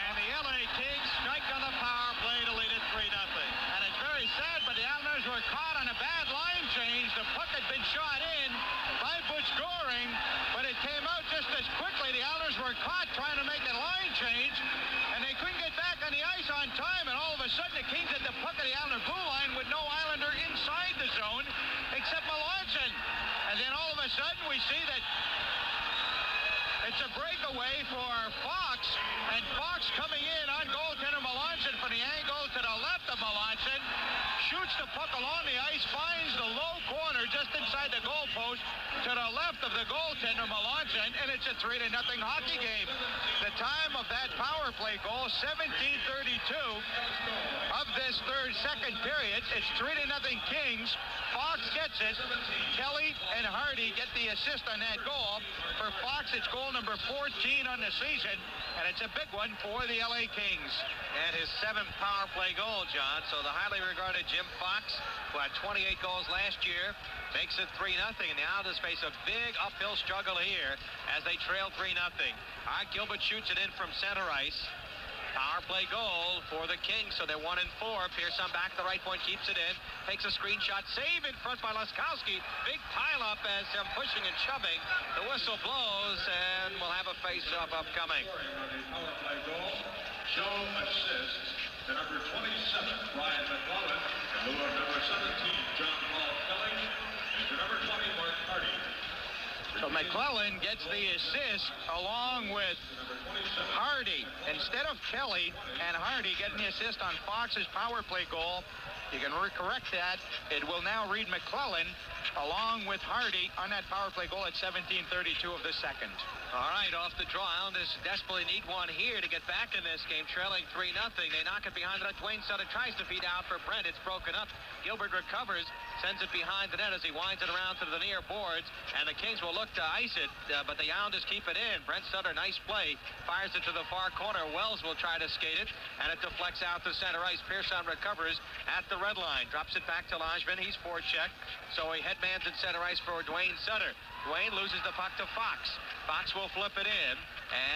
And the LA Kings strike on the power play to lead it 3-0. And it's very sad, but the Islanders were caught on a bad line change. The puck had been shot in by Butch Goring, but it came out just as quickly. The Islanders were caught trying to make a line change, and they couldn't get back on the ice on time, and all of a sudden the Kings had the puck at the Islander blue line with no Islander inside the zone except Melanson. And then all of a sudden we see that it's a breakaway for Fox, and Fox coming in on goaltender Melanson from the angle to the left of Melanson, shoots the puck along the ice, finds the low corner just inside the goalpost to the left of the goaltender Melanson, and it's a 3-0 hockey game. The time of that power play goal, 17:32 of this second period. It's 3-0 Kings. Fox gets it. Kelly and Hardy get the assist on that goal. For Fox, it's goal number 14 on the season, and it's a big one for the LA Kings. And his 7th power play goal, John. So the highly regarded Jim Fox, who had 28 goals last year, makes it 3-0, and the Islanders face a big uphill struggle here as they trail 3-0. All right, Gilbert shoots it in from center ice. Power play goal for the Kings, so they're 1-4. Pearson back at the right point, keeps it in, takes a screenshot, save in front by Laskowski. Big pile-up as they're pushing and shoving. The whistle blows, and we'll have a face-off upcoming. Power play goal, show assists to number 27, Brian McClellan, in lieu of number 17, John Paul Kelly, and to number 20, Mark Hardy. So McClellan gets the assist along with Hardy. Instead of Kelly and Hardy getting the assist on Fox's power play goal, you can correct that. It will now read McClellan along with Hardy on that power play goal at 17:32 of the second. All right, off the draw. Islanders desperately need one here to get back in this game, trailing 3-0. They knock it behind the net. Dwayne Sutter tries to feed out for Brent. It's broken up. Gilbert recovers, sends it behind the net as he winds it around to the near boards, and the Kings will look to ice it, but the Islanders keep it in. Brent Sutter, nice play, fires it to the far corner. Wells will try to skate it, and it deflects out to center ice. Pearson recovers at the red line, drops it back to Langevin. He's forechecked, so he headmans at center ice for Dwayne Sutter. Dwayne loses the puck to Fox. Fox will flip it in,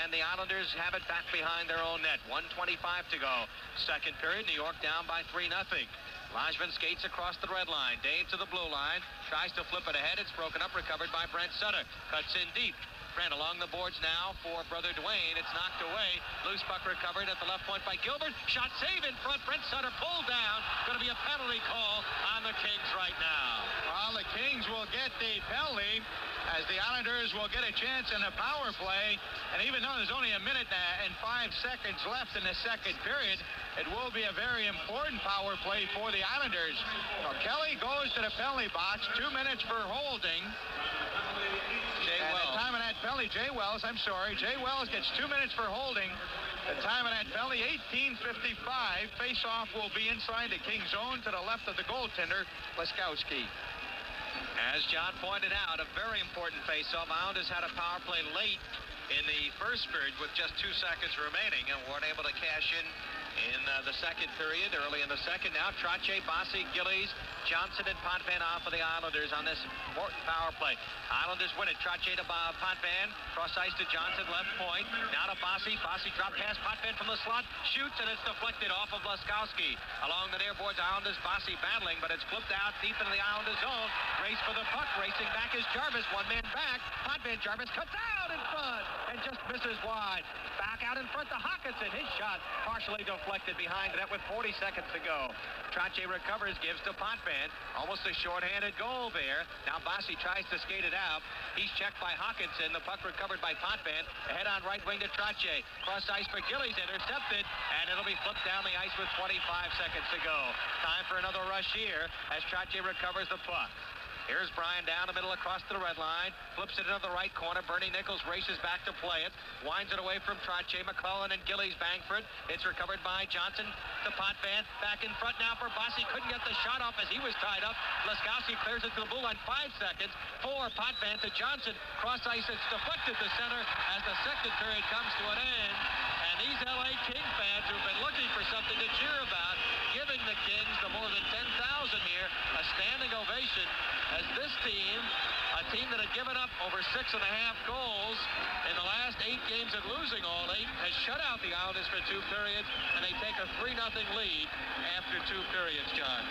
and the Islanders have it back behind their own net. 1:25 to go. Second period, New York down by 3-0. Langevin skates across the red line. Dave to the blue line. Tries to flip it ahead. It's broken up, recovered by Brent Sutter. Cuts in deep. Brent along the boards now for brother Dwayne. It's knocked away. Loose puck recovered at the left point by Gilbert. Shot save in front. Brent Sutter pulled down. Going to be a penalty call on the Kings right now. Well, the Kings will get the penalty as the Islanders will get a chance in the power play. And even though there's only a minute and 5 seconds left in the second period, it will be a very important power play for the Islanders. So Kelly goes to the penalty box. 2 minutes for holding. And the time of that penalty, Jay Wells gets 2 minutes for holding. The time of that penalty, 18:55. Face-off will be inside the Kings zone to the left of the goaltender, Laskowski. As John pointed out, a very important face-off. Islanders had a power play late in the first period with just 2 seconds remaining and weren't able to cash in the second period. Early in the second now, Trottier, Bossy, Gillies, Johnson, and Potvin off for the Islanders on this important power play. Islanders win it. Trottier to Potvin, cross ice to Johnson, left point. Now to Bossy. Bossy drop pass, Potvin from the slot, shoots, and it's deflected off of Laskowski. Along the near boards, Islanders, Bossy battling, but it's flipped out deep into the Islanders zone. Race for the puck, racing back is Jarvis, one man back. Potvin, Jarvis cuts out in front and just misses wide. Back out in front to Hawkinson. His shot partially deflected behind the net with 40 seconds to go. Trottier recovers, gives to Potvin. Almost a shorthanded goal there. Now Bossy tries to skate it out. He's checked by Hawkinson. The puck recovered by Potvin. Ahead on right wing to Trottier. Cross ice for Gillies, intercepted, and it'll be flipped down the ice with 25 seconds to go. Time for another rush here as Trottier recovers the puck. Here's Brian down the middle across the red line. Flips it into the right corner. Bernie Nichols races back to play it. Winds it away from Trottier. McClellan and Gillies bang for it. It's recovered by Johnson to Potvin. Back in front now for Bossy. Couldn't get the shot off as he was tied up. Laskowski clears it to the blue line. 5 seconds. For Potvin to Johnson. Cross ice. It's deflected to center as the second period comes to an end. And these LA King fans who've been looking for something to cheer about, giving the Kings, the more than 10,000 here, a standing ovation as this team, a team that had given up over 6.5 goals in the last 8 games and losing all 8, has shut out the Islanders for 2 periods, and they take a 3-0 lead after 2 periods, John.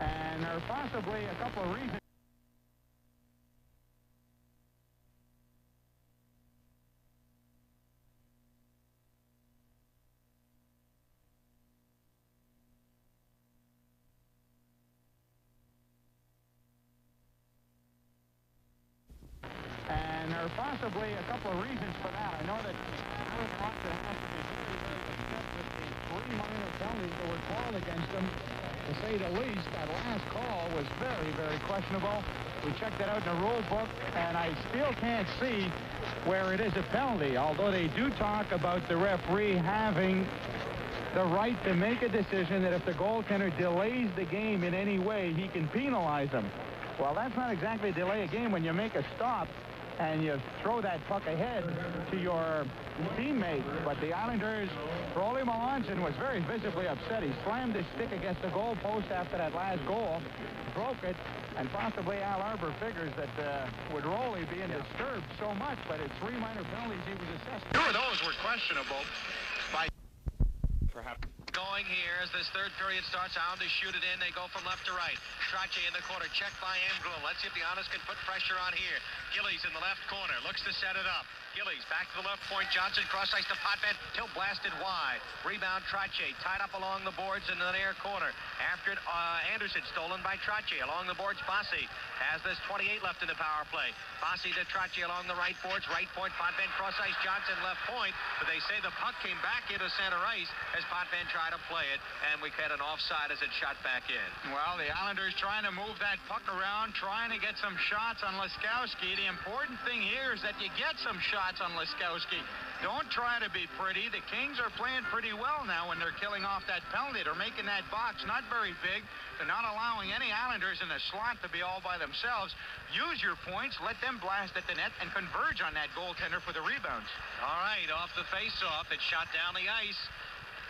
And there are possibly a couple of reasons. Possibly a couple of reasons for that. I know that Alex Watson has to be upset with the 3 minor penalties that were called against him. To say the least, that last call was very, very questionable. We checked it out in the rule book, and I still can't see where it is a penalty, although they do talk about the referee having the right to make a decision that if the goaltender delays the game in any way, he can penalize him. Well, that's not exactly delay a game when you make a stop and you throw that puck ahead to your teammate. But the Islanders, Rolly Melanson was very visibly upset. He slammed his stick against the goal post after that last goal, broke it, and possibly Al Arbor figures that would Rolly being disturbed so much, but at 3 minor penalties he was assessed. 2 of those were questionable by perhaps. Going here as this third period starts, Islanders shoot it in. They go from left to right. Trottier in the corner, checked by Amgul. Let's see if the Islanders can put pressure on here. Gillies in the left corner, looks to set it up. Gillies back to the left point. Johnson cross ice to Potvin. Till blasted wide. Rebound Trottier tied up along the boards in the near corner. After it, Anderson stolen by Trottier along the boards. Bossy has this 28 left in the power play. Bossy to Trottier along the right boards. Right point. Potvin cross ice. Johnson left point. But they say the puck came back into center ice as Potvin tried to play it, and we had an offside as it shot back in. Well, the Islanders trying to move that puck around, trying to get some shots on Laskowski. The important thing here is that you get some shots on Laskowski. Don't try to be pretty. The Kings are playing pretty well now when they're killing off that penalty. They're making that box not very big. They're not allowing any Islanders in the slot to be all by themselves. Use your points, let them blast at the net, and converge on that goaltender for the rebounds. All right, off the face-off, it's shot down the ice.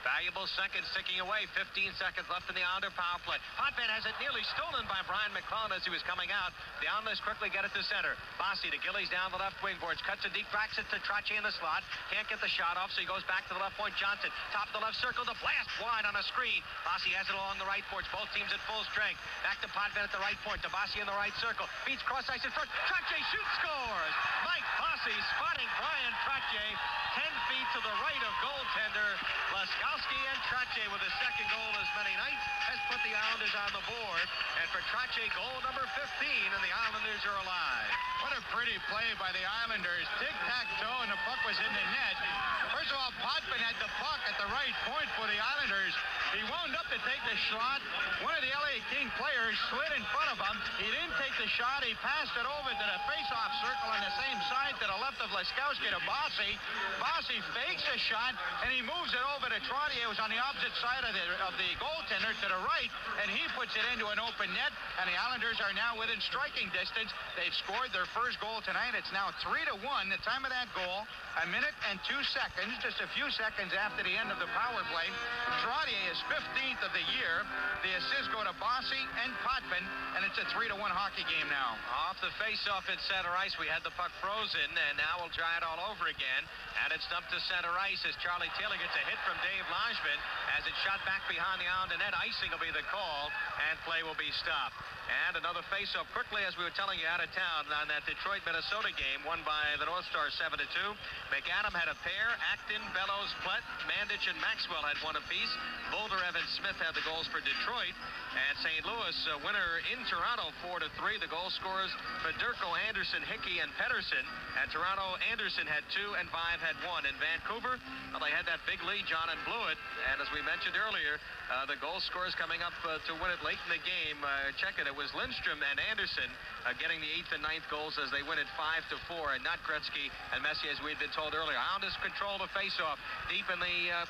Valuable seconds ticking away. 15 seconds left in the Islander power play. Potvin has it nearly stolen by Brian McClellan as he was coming out. The Islanders quickly get it to center. Bossy to Gillies down the left wing boards. Cuts it deep, backs it to Trottier in the slot. Can't get the shot off, so he goes back to the left point. Johnson, top of the left circle. The blast wide on a screen. Bossy has it along the right boards. Both teams at full strength. Back to Potvin at the right point. To Bossy in the right circle. Beats cross ice in front. Trottier shoots, scores. Mike Bossy spotting Brian Trottier 10 feet to the right of goaltender Laskowski, and Trottier with his second goal as many nights has put the Islanders on the board. And for Trottier, goal number 15, and the Islanders are alive. What a pretty play by the Islanders. Tic-tac-toe, and the puck was in the net. First of all, Potvin had the puck at the right point for the Islanders. He wound up to take the shot. One of the LA King players slid in front of him. He didn't take the shot. He passed it over to the face-off circle on the same side to the left of Leskowski to Bossy. Bossy fakes a shot, and he moves it over to Trottier, who's on the opposite side of the goaltender to the right, and he puts it into an open net, and the Islanders are now within striking distance. They've scored their first goal tonight. It's now 3-1. The time of that goal, 1 minute and 2 seconds, just a few seconds after the end of the power play. Trottier is 15th of the year. The assists go to Bossy and Potvin, and it's a 3-1 hockey game now. Off the face-off at center ice, we had the puck frozen, and now we'll try it all over again. And it's dumped to center ice as Charlie Taylor gets a hit from Dave Lajman as it's shot back behind the Islander net. Icing will be the call, and play will be stopped. And another face-off quickly, as we were telling you, out of town on that Detroit-Minnesota game, won by the North Stars 7-2. McAdam had a pair. Acton, Bellows, Plett, Mandich, and Maxwell had one apiece. Boulder, Evans, Smith had the goals for Detroit. And St. Louis, winner in Toronto, 4-3. The goal scorers for Durko, Anderson, Hickey, and Pedersen. At Toronto, Anderson had 2 and 5 had 1. In Vancouver, well, they had that big lead, John, and blew it. And as we mentioned earlier, the goal scorers coming up to win it late in the game. Check it. It was Lindstrom and Anderson getting the 8th and 9th goals as they win it 5-4. And not Gretzky and Messier, as we had been told earlier. Islanders control the faceoff deep in the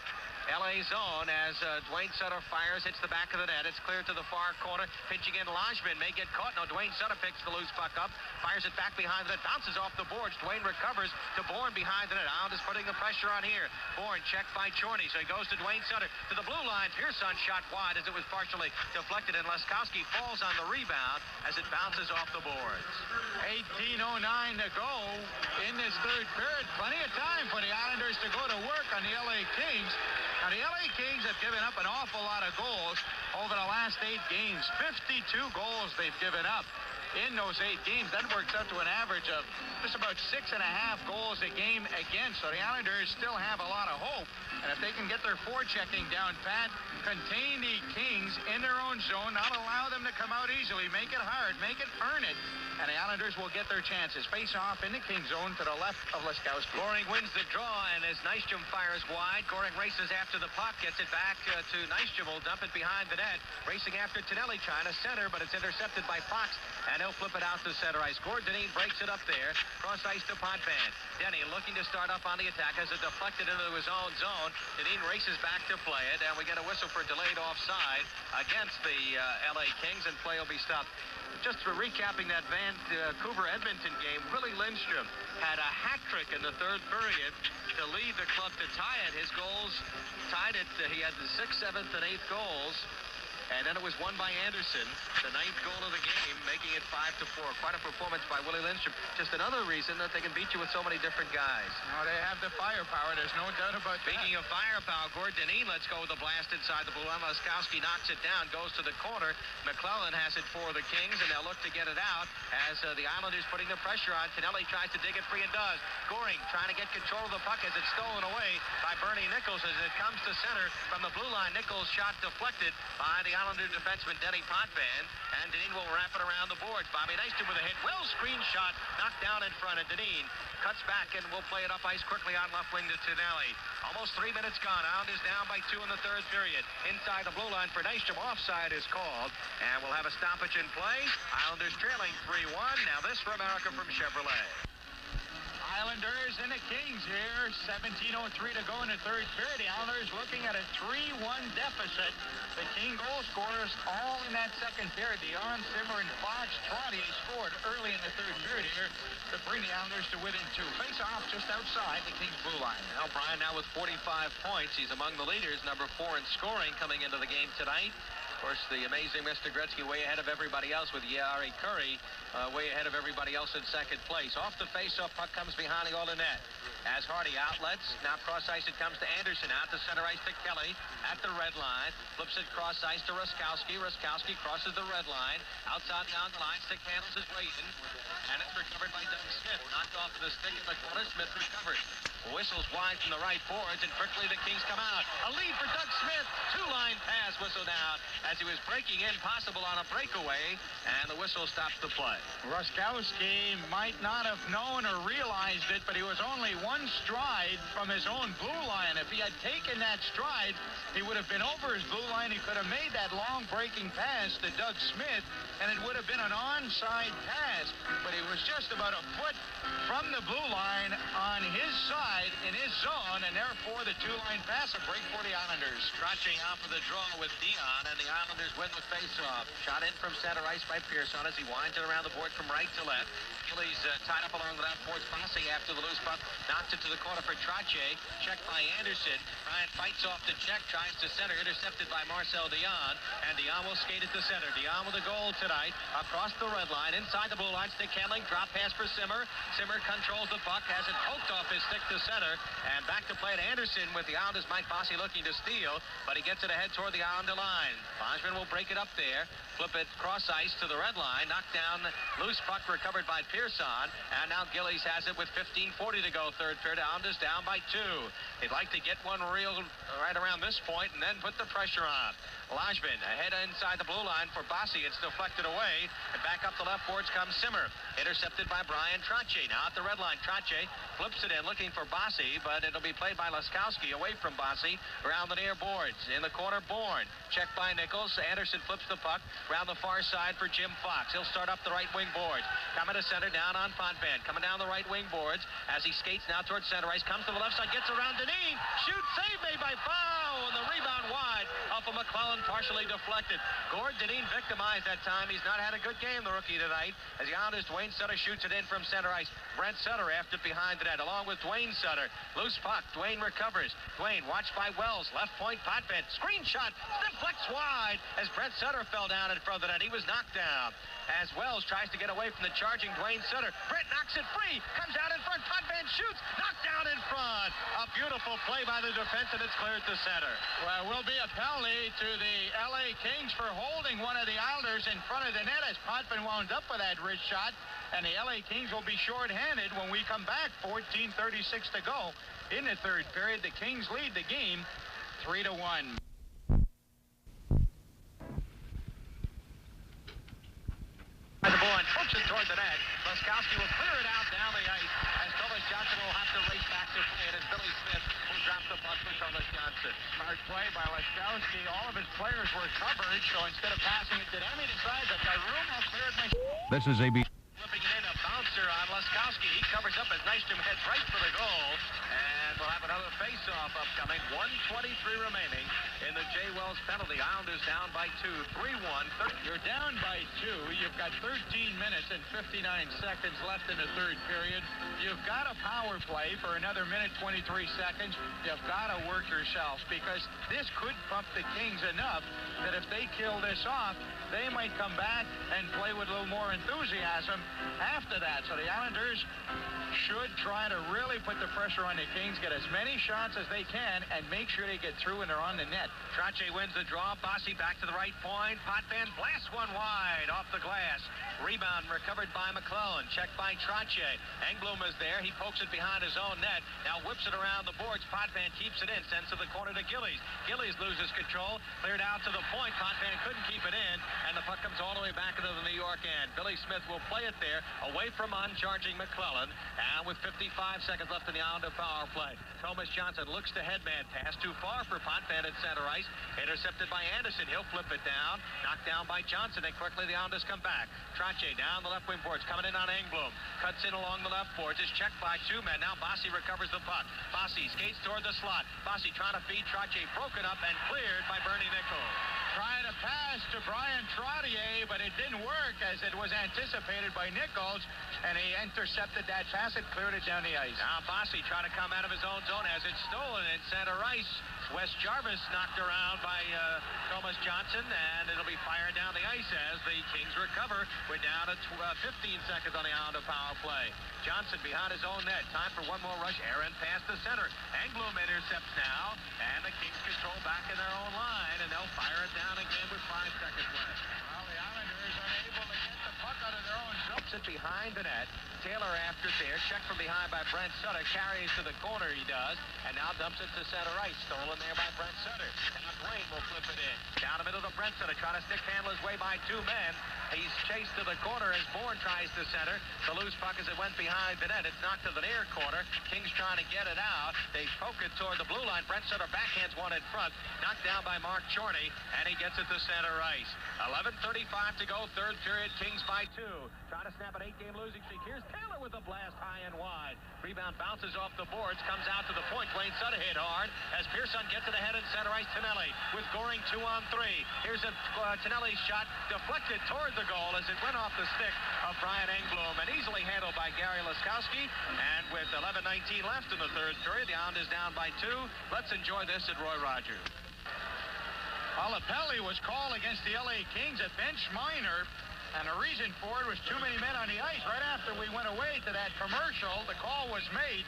LA zone as Dwayne Sutter fires, hits the back of the net. It's clear to the far corner. Pitching in, Lajman may get caught. No, Dwayne Sutter picks the loose puck up, fires it back behind the net, bounces off the boards. Dwayne recovers to Bourne behind the net. Islanders putting the pressure on here. Bourne checked by Chorney, so he goes to Dwayne Sutter to the blue line. Pearson shot wide as it was partially deflected, and Leskowski falls on the rebound as it bounces off the boards. 18:09 to go in this third period. Plenty of time for the Islanders to go to work on the LA Kings. Now, the LA Kings have given up an awful lot of goals over the last 8 games. 52 goals they've given up in those 8 games. That works out to an average of just about 6.5 goals a game against. So the Islanders still have a lot of hope. And if they can get their forechecking down pat, contain the Kings in their own zone, not allow them to come out easily, make it hard, make it earn it, and the Islanders will get their chances. Face off in the King zone to the left of Leskowski. Goring wins the draw, and as Nystrom fires wide, Goring races after the puck, gets it back to Nystrom, will dump it behind the net. Racing after Tonelli, trying to center, but it's intercepted by Fox, and he'll flip it out to center ice. Gord Deneen breaks it up there. Cross ice to Potvin. Denny looking to start up on the attack as it deflected into his own zone. Deneen races back to play it, and we get a whistle for delayed offside against the LA Kings, and play will be stopped. Just for recapping that Vancouver-Edmonton game, Willie Lindstrom had a hat trick in the third period to lead the club to tie it. His goals tied it. He had the 6th, 7th, and 8th goals. And then it was won by Anderson, the 9th goal of the game, making it 5-4. Quite a performance by Willie Lindstrom. Just another reason that they can beat you with so many different guys. Oh, they have the firepower. There's no doubt about that. Speaking of firepower, Gord Deneen lets go with the blast inside the blue line. Leskowski knocks it down, goes to the corner. McClellan has it for the Kings, and they'll look to get it out as the Islanders putting the pressure on. Tonelli tries to dig it free and does. Goring trying to get control of the puck as it's stolen away by Bernie Nichols as it comes to center from the blue line. Nichols shot deflected by the Islander defenseman Denny Potvin, and Deneen will wrap it around the boards. Bobby Nystrom with a hit. Well screened shot, knocked down in front of Deneen. Cuts back and will play it up ice quickly on left wing to Tonelli. Almost 3 minutes gone. Islanders down by 2 in the third period. Inside the blue line for Nystrom. Offside is called, and we'll have a stoppage in play. Islanders trailing 3-1. Now this for America from Chevrolet. Islanders and the Kings here. 17:03 to go in the third period. The Islanders looking at a 3-1 deficit. The King goal scorers all in that second period. Dion, Simmer, and Fox. Trottier scored early in the third period here to bring the Islanders to within 2. Face off just outside the Kings blue line. Now Brian now with 45 points. He's among the leaders, number 4 in scoring coming into the game tonight. Of course, the amazing Mr. Gretzky way ahead of everybody else with Jari Kurri way ahead of everybody else in second place. Off the face-off, puck comes behind the Golden net. As Hardy outlets, now cross ice it comes to Anderson, out to center ice to Kelly at the red line. Flips it cross ice to Ruskowski. Ruskowski crosses the red line. Outside down the line, stick handles his way in. And it's recovered by Doug Smith. Knocked off the stick in the corner. Smith recovered. Whistles wide from the right boards, and quickly the Kings come out. A lead for Doug Smith. 2-line pass whistle down as he was breaking in, possible on a breakaway, and the whistle stops the play. Ruskowski might not have known or realized it, but he was only one stride from his own blue line. If he had taken that stride, he would have been over his blue line. He could have made that long breaking pass to Doug Smith, and it would have been an onside pass. But he was just about a foot from the blue line on his side in his zone, and therefore the two-line pass, a break for the Islanders. Trotching out for the draw with Dion, and the Islanders win the faceoff. Shot in from center ice by Pearson as he winds it around the board from right to left. Gillies tied up along the left boards. Bossy after the loose puck knocks it to the corner for Trottier. Checked by Anderson. Ryan fights off the check, tries to center, intercepted by Marcel Dion, and Dion will skate it to center. Dion with a goal tonight across the red line, inside the blue line. Stick handling, drop pass for Simmer. Simmer controls the puck, has it poked off his stick to center, and back to play to Anderson with the Islanders. Mike Bossy looking to steal, but he gets it ahead toward the Islander line. Bongeman will break it up there, flip it cross ice to the red line, knock down loose puck recovered by Pearson, and now Gillies has it with 15:40 to go, third period. Islanders down by 2. They'd like to get one real right around this point and then put the pressure on. Lajman ahead inside the blue line for Bossy. It's deflected away, and back up the left boards comes Simmer. Intercepted by Brian Trottier. Now at the red line, Trottier flips it in looking for Bossy, but it'll be played by Laskowski away from Bossy around the near boards. In the corner, Bourne. Checked by Nichols. Anderson flips the puck around the far side for Jim Fox. He'll start up the right wing boards. Coming to center, down on Potvin. Coming down the right wing boards as he skates now towards center ice. Comes to the left side, gets around Deneen. Shoot, save made by Foul, and the rebound wide off of McClellan, partially deflected. Gord Deneen victimized that time. He's not had a good game, the rookie, tonight. As the Islanders, Dwayne Sutter shoots it in from center ice. Brent Sutter after it behind the net, along with Dwayne Sutter. Loose puck, Dwayne recovers. Dwayne watched by Wells. Left point, Potvin. Screen shot, deflects wide as Brent Sutter fell down in front of the net. He was knocked down. As Wells tries to get away from the charging Dwayne Sutter. Brent knocks it free. Comes out in front. Potvin shoots. Knocked down in front. A beautiful play by the defense, and it's cleared to center. Well, will be a penalty to the L.A. Kings for holding one of the Islanders in front of the net as Potvin wound up with that wrist shot. And the L.A. Kings will be shorthanded when we come back. 14:36 to go in the third period. The Kings lead the game 3-1. By the ball and hooks it toward the net. Laskowski will clear it out down the ice as Thomas Johnson will have to race back to play it, and Billy Smith will drop the puck for Thomas Johnson. Smart play by Laskowski. All of his players were covered, so instead of passing it to them, he decides I've got room, I'll clear it myself. This is AB. Flipping it in, a bouncer on Laskowski. He covers up as Nystrom heads right for the goal. And we'll have another face-off upcoming. 1:23 remaining in the J. Wells penalty. Islanders down by 2. 3-1. You're down by 2. You've got 13 minutes and 59 seconds left in the third period. You've got a power play for another minute, 23 seconds. You've got to work yourselves because this could pump the Kings enough that if they kill this off, they might come back and play with a little more enthusiasm after that. So the Islanders should try to really put the pressure on the Kings, get as many shots as they can, and make sure they get through when they're on the net. Trottier wins the draw. Bossy back to the right point. Potvin blasts one wide off the glass. Rebound recovered by McClellan. Checked by Trottier. Engblom is there. He pokes it behind his own net. Now whips it around the boards. Potvin keeps it in. Sends to the corner to Gillies. Gillies loses control. Cleared out to the point. Potvin couldn't keep it in. And the puck comes all the way back into the New York end. Billy Smith will play it there away from uncharging McClellan. And with 55 seconds left in the Islander power play, Thomas Johnson looks to headman pass. Too far for Potvin at center ice. Intercepted by Anderson. He'll flip it down. Knocked down by Johnson. And quickly the Islanders come back. Trottier down the left wing boards. Coming in on Engblom. Cuts in along the left boards. Is checked by 2 men. Now Bossy recovers the puck. Bossy skates toward the slot. Bossy trying to feed Trottier. Broken up and cleared by Bernie Nichols. Trying to pass to Brian Trottier, but it didn't work as it was anticipated by Nichols, and he intercepted that pass and cleared it down the ice. Now Bossy trying to come out of his own zone, has it stolen at center ice. Wes Jarvis knocked around by Thomas Johnson, and it'll be fired down the ice as the Kings recover. We're down to 15 seconds on the Islander power play. Johnson behind his own net. Time for one more rush. Aaron past the center. Engblom intercepts now, and the Kings control back in their own line, and they'll fire it down again with 5 seconds left. Well, the Islanders unable to get the puck out of their own zone. It behind the net. Taylor after there. Checked from behind by Brent Sutter. Carries to the corner, he does. And now dumps it to center ice. Stolen there by Brent Sutter. Now Dwayne will flip it in. Down the middle to Brent Sutter. Trying to stick handle his way by two men. He's chased to the corner as Bourne tries to center. The loose puck as it went behind the net. It's knocked to the near corner. Kings trying to get it out. They poke it toward the blue line. Brent Sutter backhands one in front. Knocked down by Mark Chorney. And he gets it to center ice. 11:35 to go. Third period. Kings by 2. Trying to snap an 8-game losing streak. Here's Taylor with a blast high and wide. Rebound bounces off the boards. Comes out to the point. Dwayne Sutter hit hard as Pearson gets it ahead in center ice. Tonelli with Goring 2-on-3. Here's a Tonelli shot deflected toward the goal as it went off the stick of Brian Engblom and easily handled by Gary Laskowski. And with 11:19 left in the third period, the Islanders down by 2. Let's enjoy this at Roy Rogers. Alapelli was called against the LA Kings at bench minor, and the reason for it was too many men on the ice. Right after we went away to that commercial, the call was made.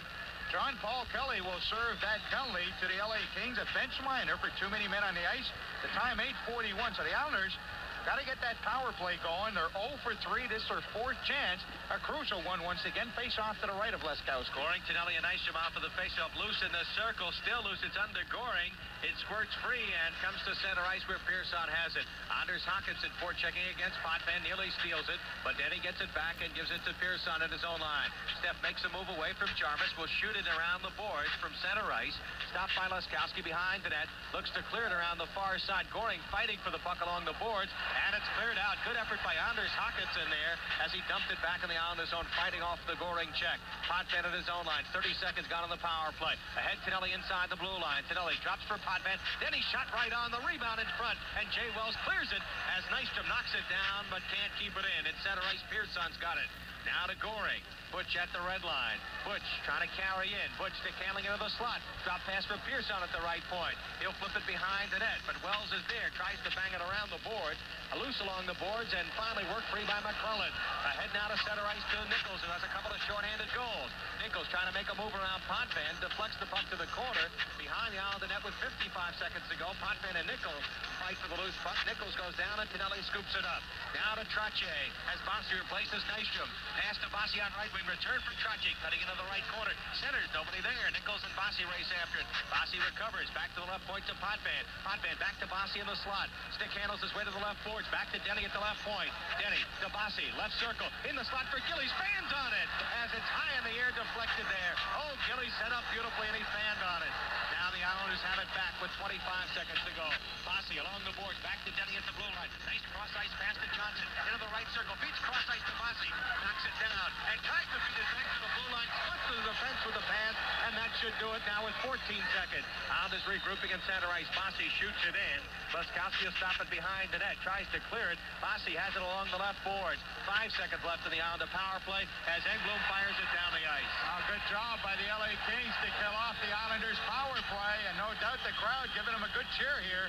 John Paul Kelly will serve that penalty to the LA Kings at bench minor for too many men on the ice. The time 8:41, so the Islanders got to get that power play going. They're 0 for 3. This is their 4th chance. A crucial one once again. Face off to the right of Laskowski. Goring, Tonelli, and Nystrom off of the faceoff. Loose in the circle. Still loose. It's under Goring. It squirts free and comes to center ice where Pearson has it. Anders Hawkinson forechecking against Potvin. Nearly steals it, but then he gets it back and gives it to Pearson at his own line. Steph makes a move away from Jarvis. Will shoot it around the boards from center ice. Stopped by Laskowski behind the net. Looks to clear it around the far side. Goring fighting for the puck along the boards, and it's cleared out. Good effort by Anders Hawkinson there as he dumped it back in the Islanders' zone, fighting off the Goring check. Potvin at his own line. 30 seconds gone on the power play. Ahead Tonelli inside the blue line. Tonelli drops for Potvin. Then he shot right on the rebound in front, and Jay Wells clears it as Nystrom knocks it down but can't keep it in. In center ice, Pearson's got it. Now to Goring. Butch at the red line. Butch trying to carry in. Butch stick handling into the slot. Drop pass for Pearson at the right point. He'll flip it behind the net, but Wells is there. Tries to bang it around the board. Loose along the boards, and finally worked free by McClellan. Ahead now to center ice to Nichols, who has a couple of shorthanded goals. Nichols trying to make a move around Potvin. Deflects the puck to the corner. Behind the Islander net with 55 seconds to go. Potvin and Nichols fight for the loose puck. Nichols goes down, and Tonelli scoops it up. Now to Trottier as Bossy replaces Nystrom. Pass to Bossy on right wing. Return from Trottier, cutting into the right corner. Centers, nobody there. Nichols and Bossy race after it. Bossy recovers. Back to the left point to Potvin. Potvin back to Bossy in the slot. Stick handles his way to the left boards. Back to Denny at the left point. Denny to Bossy. Left circle. In the slot for Gillies. Fans on it as it's high in the air, deflected there. Oh, Gillies set up beautifully, and he fanned on it. Now the Islanders have it back with 25 seconds to go. Bossy along the boards. Back to Denny at the blue line. Nice cross-ice pass to Johnson. Into the right circle. Beats cross-ice to Bossy. Knocks it down. And tries to beat it back to the blue line. Splits to the defense with the pass. And that should do it now with 14 seconds. Islanders regrouping in center ice. Bossy shoots it in. Laskowski will stop it behind the net. Tries to clear it. Bossy has it along the left boards. 5 seconds left in the Islander power play as Engblom fires it down the ice. Good job by the LA Kings to kill off the Islanders' power play, and no doubt the crowd giving them a good cheer here.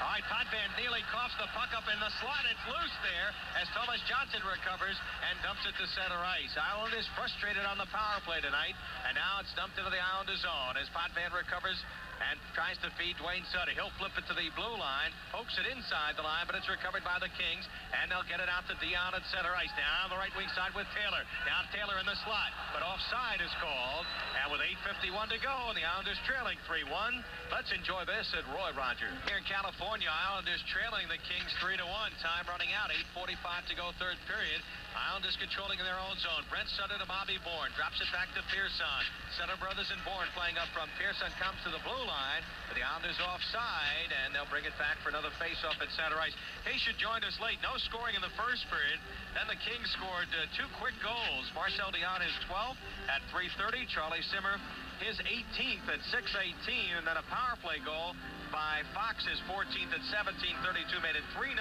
All right, Potvin nearly coughs the puck up in the slot. It's loose there as Thomas Johnson recovers and dumps it to center ice. Islanders frustrated on the power play tonight, and now it's dumped into the Islanders' zone as Potvin recovers and tries to feed Dwayne Sutter. He'll flip it to the blue line, pokes it inside the line, but it's recovered by the Kings, and they'll get it out to Dion at center ice. Down the right wing side with Taylor. Now Taylor in the slot, but offside is called, and with 8:51 to go, and the Islanders trailing 3-1. Let's enjoy this at Roy Rogers. Here in California, Islanders trailing the Kings 3-1. Time running out, 8:45 to go, third period. Islanders controlling in their own zone. Brent Sutter to Bobby Bourne. Drops it back to Pearson. Sutter brothers and Bourne playing up from. Pearson comes to the blue line. But the Islanders offside, and they'll bring it back for another face-off at center ice. Haysha joined us late. No scoring in the first period. Then the Kings scored 2 quick goals. Marcel Dion his 12th at 3:30. Charlie Simmer his 18th at 6:18. And then a power play goal by Fox, his 14th at 17:32, made it 3-0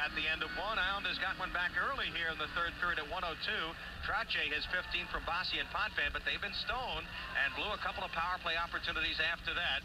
at the end of one. Islanders got one back early here in the third period at 1:02. Trottier his 15 from Bossy and Potvin, but they've been stoned and blew a couple of power play opportunities after that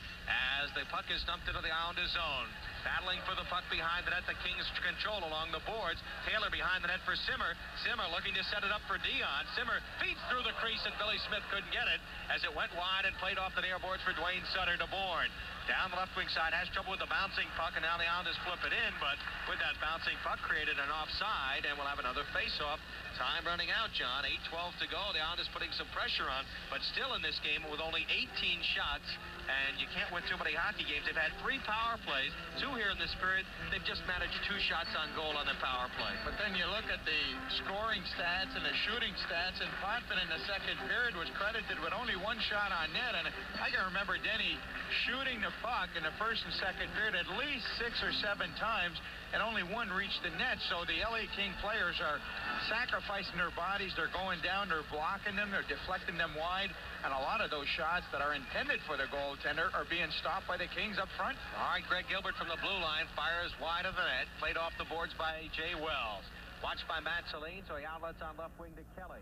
as the puck is dumped into the Islanders zone. Battling for the puck behind the net. The Kings control along the boards. Taylor behind the net for Simmer. Simmer looking to set it up for Dion. Simmer feeds through the crease, and Billy Smith couldn't get it as it went wide and played off the near boards for Dwayne Sutter to Bourne. Down the left wing side, has trouble with the bouncing puck, and now the Islanders flip it in, but with that bouncing puck created an offside, and we'll have another face-off. Time running out, John. 8:12 to go. The Islanders putting some pressure on, but still in this game with only 18 shots, and you can't win too many hockey games. They've had 3 power plays, 2 here in this period. They've just managed 2 shots on goal on the power play. But then you look at the scoring stats and the shooting stats, and Potvin in the second period was credited with only 1 shot on net, and I can remember Denny shooting the puck in the first and second period at least 6 or 7 times, and only 1 reached the net. So the LA King players are sacrificing their bodies. They're going down, they're blocking them, they're deflecting them wide, and a lot of those shots that are intended for the goaltender are being stopped by the Kings up front. All right, Greg Gilbert from the blue line fires wide of the net, played off the boards by Jay Wells. Watched by Matt Celine, so he outlets on left wing to Kelly.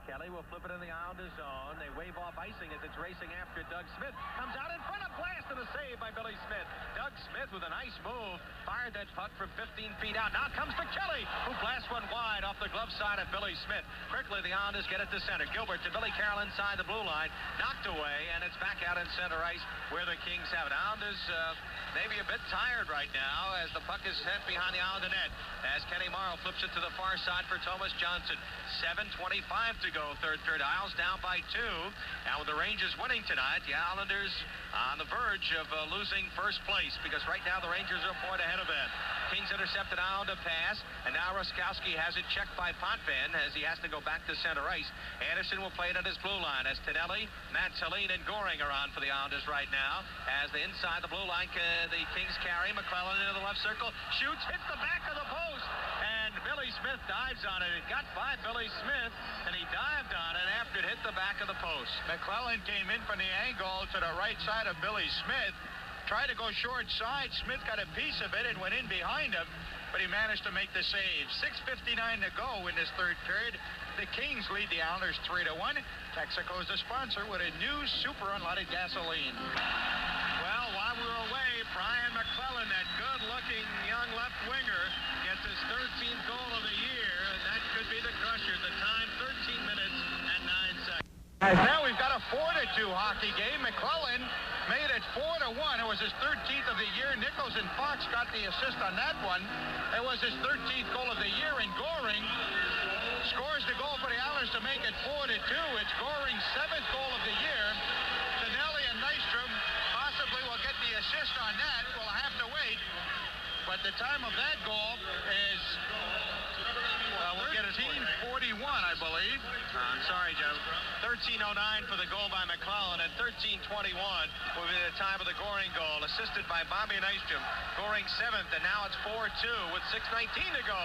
Kelly will flip it in the Islanders zone. They wave off icing as it's racing after Doug Smith. Comes out in front, of blast, and a save by Billy Smith. Doug Smith with a nice move. Fired that puck from 15 feet out. Now comes to Kelly, who blasts one wide off the glove side of Billy Smith. Quickly, the Islanders get it to center. Gilbert to Billy Carroll inside the blue line. Knocked away, and it's back out in center ice where the Kings have it. Islanders maybe a bit tired right now as the puck is sent behind the Islander net. As Kenny Morrow flips it to the far side for Thomas Johnson. 7:25 to go, third period. Isles down by 2. And with the Rangers winning tonight, the Islanders on the verge of losing first place, because right now the Rangers are a point ahead of them. Kings intercepted Islander pass, and now Ruskowski has it checked by Potvin as he has to go back to center ice. Anderson will play it at his blue line as Tonelli, Matt Celine, and Goring are on for the Islanders right now. As the inside the blue line, the Kings carry McClellan into the left circle, shoots, hits the back of the post, and Billy Smith dives on it. It got by Billy Smith, and he dived on it after it hit the back of the post. McClellan came in from the angle to the right side of Billy Smith. Tried to go short side. Smith got a piece of it and went in behind him, but he managed to make the save. 6:59 to go in this third period. The Kings lead the Islanders 3-1. Texaco is the sponsor with a new super unleaded gasoline. Well, while we were away, Brian McClellan, that good-looking young left winger, gets his 13th goal of the year, and that could be the crusher. The time, 13 minutes and 9 seconds. Now we've got a 4-2 hockey game. McClellan made it 4-1. It was his 13th of the year. Nichols and Fox got the assist on that one. It was his 13th goal of the year, and Goring scores the goal for the Islanders to make it 4-2. It's Goring's 7th goal of the year. Tonelli and Nystrom possibly will get the assist on that. We'll have to wait. But the time of that goal is 13:41, I believe. I'm sorry, Joe. 13:09 for the goal by McClellan, and 13:21 will be the time of the Goring goal, assisted by Bobby Nystrom. Goring 7th, and now it's 4-2 with 6:19 to go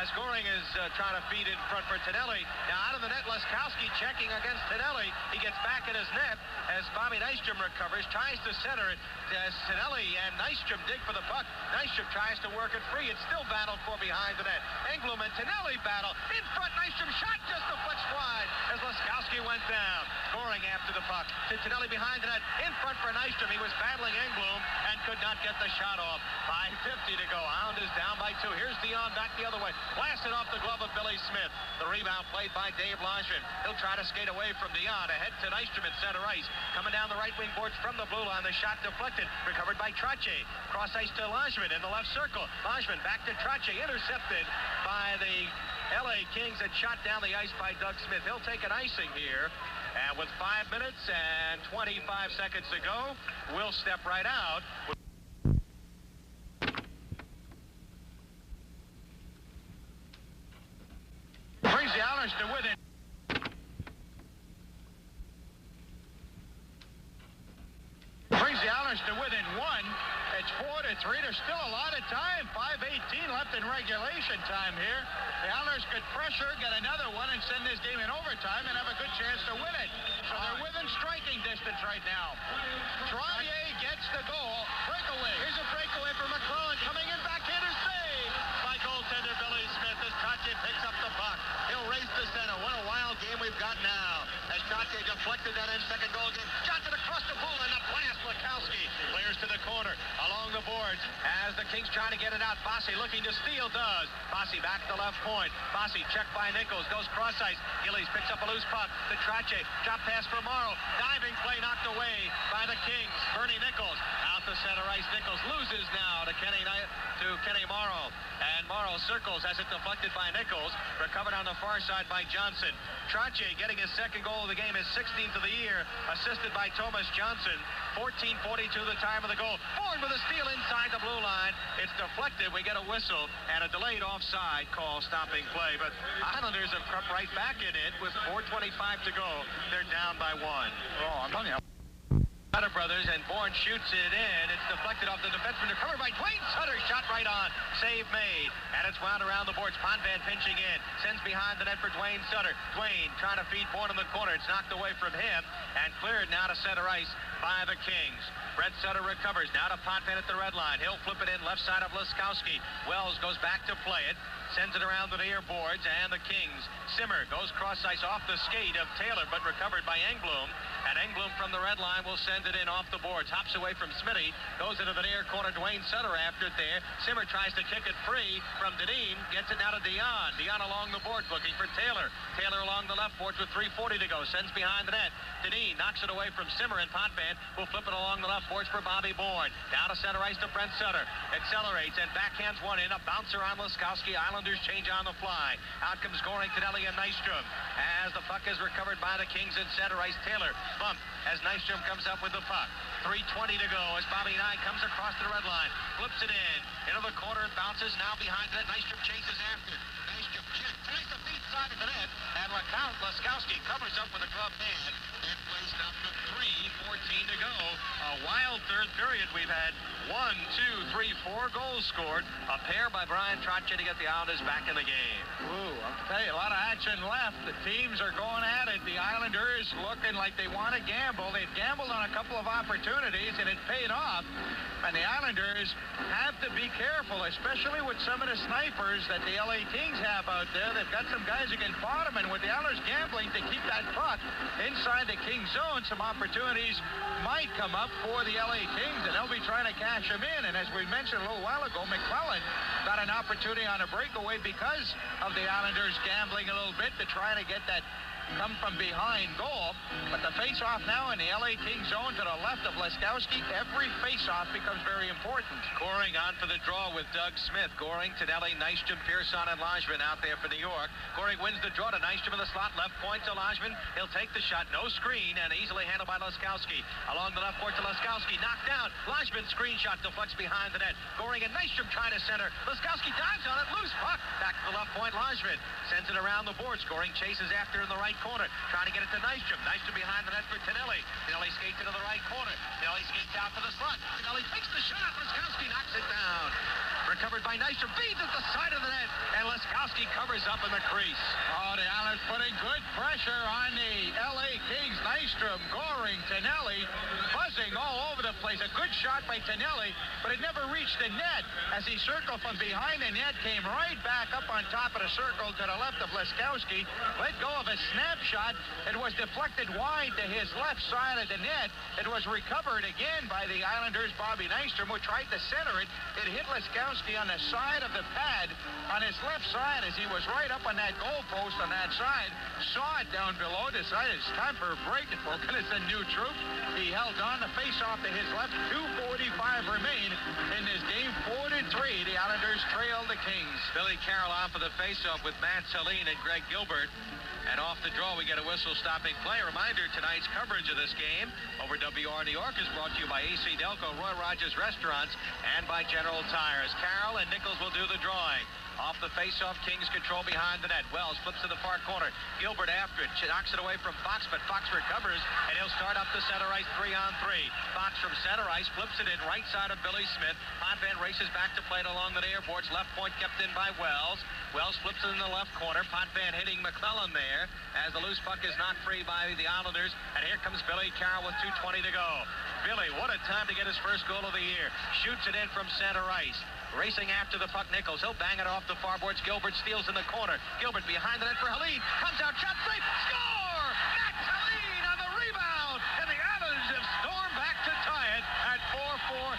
as Goring is trying to feed in front for Tonelli. Now out of the net, Laskowski checking against Tonelli. He gets back in his net as Bobby Nystrom recovers, tries to center it as Tonelli and Nystrom dig for the puck. Nystrom tries to work it free. It's still battled for behind the net. Engblom and Tonelli battle. In front, Nystrom shot just a foot wide as Laskowski went down. Goring after the puck. To Tonelli behind the net. In front for Nystrom. He was battling Engblom and could not get the shot off. 5:50 to go. Islanders down by 2. Here's Dion back the other way. Blasted off the glove of Billy Smith. The rebound played by Dave Lajman. He'll try to skate away from Dion. Ahead to Nystrom at center ice. Coming down the right wing boards from the blue line. The shot deflected. Recovered by Trottier. Cross ice to Lajman in the left circle. Lajman back to Trottier. Intercepted by the LA Kings and shot down the ice by Doug Smith. He'll take an icing here. And with 5 minutes and 25 seconds to go, we'll step right out. Brings the Islanders to within. To within 1. It's 4-3. There's still a lot of time. 5:18 left in regulation time here. The Islanders could pressure, get another one, and send this game in overtime and have a good chance to win it. So they're within striking distance right now. Trottier gets the goal. Breakaway. Here's a breakaway for McClellan. Coming in, backhander save by goaltender Billy Smith as Trottier picks up the puck. He'll race to center. What a wild game we've got now. As Trottier deflected that in second goal again. Johnson across the pool and the blast. Laskowski clears centers to the corner, along the boards, as the Kings trying to get it out. Bossy looking to steal, does. Bossy back to left point. Bossy checked by Nichols, goes cross ice. Gillies picks up a loose puck. To Trache, drop pass for Morrow. Diving play knocked away by the Kings. Bernie Nichols out to center ice. Nichols loses now to Kenny Morrow. And Morrow circles as it deflected by Nichols. Recovered on the far side by Johnson. Trache getting his second goal of the game, his 16th of the year, assisted by Thomas Johnson. 14:42 the time of the goal. Ford with a steal inside the blue line. It's deflected. We get a whistle and a delayed offside call stopping play. But Islanders have crept right back in it with 4:25 to go. They're down by 1. Oh, I'm telling you. Sutter brothers, and Bourne shoots it in. It's deflected off the defenseman. Recovered by Dwayne Sutter. Shot right on. Save made. And it's wound around the boards. Potvin pinching in. Sends behind the net for Dwayne Sutter. Dwayne trying to feed Bourne in the corner. It's knocked away from him and cleared now to center ice by the Kings. Brett Sutter recovers. Now to Potvin at the red line. He'll flip it in left side of Laskowski. Wells goes back to play it. Sends it around the near boards, and the Kings. Simmer goes cross ice off the skate of Taylor, but recovered by Engblom. And Engblom from the red line will send it in off the boards. Hops away from Smitty. Goes into the near corner. Dwayne Sutter after it there. Simmer tries to kick it free from Deneen. Gets it now to Dion. Dion along the boards looking for Taylor. Taylor along the left boards with 3:40 to go. Sends behind the net. Deneen knocks it away from Simmer, and Potvin will flip it along the left boards for Bobby Bourne. Down to center ice to Brent Sutter. Accelerates and backhands one in. A bouncer on Laskowski. Islanders change on the fly. Out comes Goring, Tonelli, and Nystrom. As the puck is recovered by the Kings at center ice, Taylor bumped as Nystrom comes up with the puck. 3:20 to go as Bobby Nye comes across the red line. Flips it in. Into the corner and bounces now behind that. Nystrom chases after. Nystrom tries the feet side of the net. And Laskowski covers up with a glove hand. And plays down to 3:14 to go. A wild third period. We've had 1, 2, 3, 4 goals scored. A pair by Brian Trache to get the Islanders back in the game. Ooh, I'll tell you, a lot of action left. The teams are going at it. The Islanders looking like they want to gamble. They've gambled on a couple of opportunities, and it paid off. And the Islanders have to be careful, especially with some of the snipers that the LA Kings have out there. They've got some guys who can bottom, and with the Islanders gambling to keep that puck inside the Kings zone, some opportunities might come up for the LA Kings, and they'll be trying to cash them in. And as we mentioned a little while ago, McClellan got an opportunity on a breakaway because of the Islanders gambling a little bit to try to get that come from behind goal. But the face-off now in the LA Kings zone to the left of Laskowski. Every face-off becomes very important. Goring on for the draw with Doug Smith. Goring, Tonelli, Nystrom, Pearson, and Lajman out there for New York. Goring wins the draw to Nystrom in the slot. Left point to Lajman. He'll take the shot. No screen, and easily handled by Laskowski. Along the left point to Laskowski. Knocked down. Lajman screen shot deflects behind the net. Goring and Nystrom trying to center. Laskowski dives on it. Loose puck. Back to the left point. Lajman sends it around the boards. Goring chases after in the right corner. Trying to get it to Nystrom. Nystrom behind the net for Tonelli. Tonelli skates into the right corner. Tonelli skates out to the slot. Tonelli takes the shot. Laskowski knocks it down. Recovered by Nystrom. Feeds at the side of the net. And Laskowski covers up in the crease. Oh, the Islanders putting good pressure on the LA Kings. Nystrom, Goring, Tonelli, buzzing all over the place. A good shot by Tonelli, but it never reached the net. As he circled from behind the net, came right back up on top of the circle to the left of Laskowski. Let go of a snapshot. It was deflected wide to his left side of the net. It was recovered again by the Islanders' Bobby Nystrom, who tried to center it. It hit Laskowski on the side of the pad on his left side as he was right up on that goal post on that side. Saw it down below, decided it's time for a break. And we're going to send new troops. He held on the face-off to his left. 2:45 remain in this game. 4-3. The Islanders trail the Kings. Billy Carroll on for the face-off with Matt Saline and Greg Gilbert. And off the draw, we get a whistle stopping play. A reminder, tonight's coverage of this game over WR New York is brought to you by AC Delco, Roy Rogers Restaurants, and by General Tires. Carroll and Nichols will do the drawing. Off the face-off, Kings control behind the net. Wells flips to the far corner. Gilbert after it. Knocks it away from Fox, but Fox recovers, and he'll start up the center ice 3-on-3. Fox from center ice flips it in right side of Billy Smith. Potvin races back to play it along the near boards. Left point kept in by Wells. Wells flips it in the left corner. Potvin hitting McClellan there as the loose puck is not free by the Islanders. And here comes Billy Carroll with 2:20 to go. Billy, what a time to get his first goal of the year. Shoots it in from center ice. Racing after the puck, Nichols. He'll bang it off the far boards. Gilbert steals in the corner. Gilbert behind the net for Helene. Comes out, shot safe. Score! Max Helene on the rebound. And the Islanders have stormed back to tie it at 4-4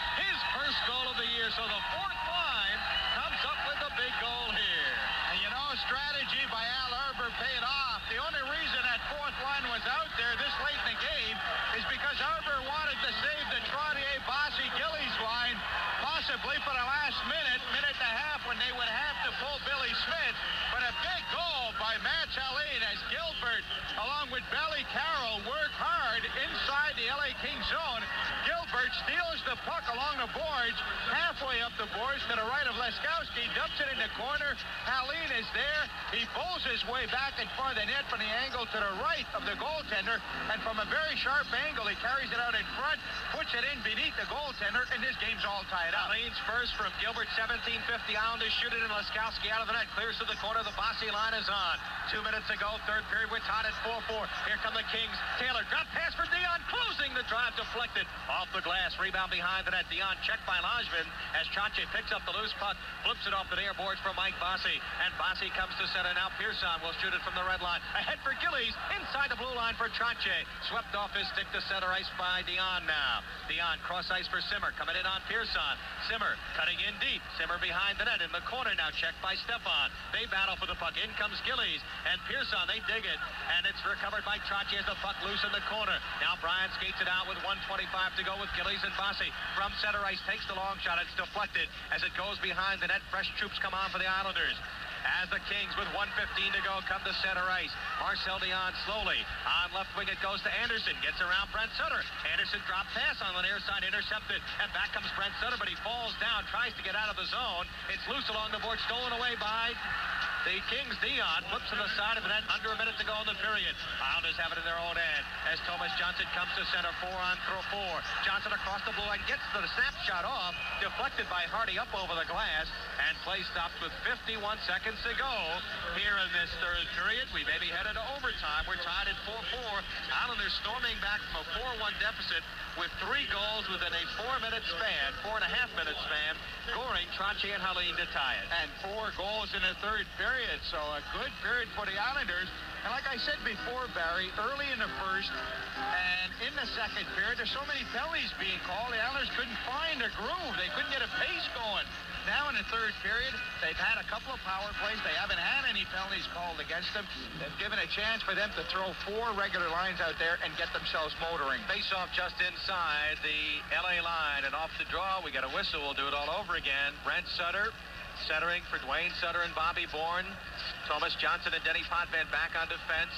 by Matt Chaline as Gilbert, along with Belly Carroll, work hard inside the LA Kings zone. Gilbert steals the puck along the boards, halfway up the boards to the right of Leskowski, dumps it in the corner. Chaline is there. He bowls his way back in front of the net from the angle to the right of the goaltender, and from a very sharp angle, he carries it out in front, puts it in beneath the goaltender, and this game's all tied up. Chaline's first from Gilbert, 17-50. Islanders shoot it, and Leskowski out of the net, clears to the corner. The Bossy line is on. 2 minutes ago, third period, we're tied at 4-4. Here come the Kings. Taylor, drop pass for Dion, closing the drive, deflected off the glass. Rebound behind the net. Dion checked by Lajvin as Chache picks up the loose puck, flips it off the near boards for Mike Bossy, and Bossy comes to center. Now Pearson will shoot it from the red line. Ahead for Gillies, inside the blue line for Chache. Swept off his stick to center ice by Dion now. Dion cross ice for Simmer, coming in on Pearson. Simmer cutting in deep. Simmer behind the net in the corner now, checked by Stefan. They battle for the puck. In comes Gillies and Pearson. They dig it, and it's recovered by Chache as the puck loose in the corner. Now Bryant skates it out with 1:25 to go with Gillies and Bossy. From center ice, takes the long shot. It's deflected as it goes behind the net. Fresh troops come on for the Islanders. As the Kings, with 1:15 to go, come to center ice. Marcel Dion slowly. On left wing, it goes to Anderson. Gets around Brent Sutter. Anderson drop pass on the near side, intercepted. And back comes Brent Sutter, but he falls down, tries to get out of the zone. It's loose along the board, stolen away by the Kings. Dion flips to the side of the net. Under a minute to go in the period. Islanders have it in their own end as Thomas Johnson comes to center. 4-on-4. Johnson across the blue line, gets the snapshot off. Deflected by Hardy up over the glass. And play stops with 51 seconds to go here in this third period. We may be headed to overtime. We're tied at 4-4. Islanders storming back from a 4-1 deficit with 3 goals within a 4-minute span, 4.5-minute span, scoring Chache and Chaline to tie it. And 4 goals in the third period, so a good period for the Islanders. And like I said before, Barry, early in the first and in the second period, there's so many penalties being called, the Islanders couldn't find a groove. They couldn't get a pace going. Now in the third period, they've had a couple of power plays. They haven't had any penalties called against them. They've given a chance for them to throw 4 regular lines out there and get themselves motoring. Face-off just inside the LA line, and off the draw, we got a whistle. We'll do it all over again. Brent Sutter centering for Dwayne Sutter and Bobby Bourne. Thomas Johnson and Denny Potvin back on defense.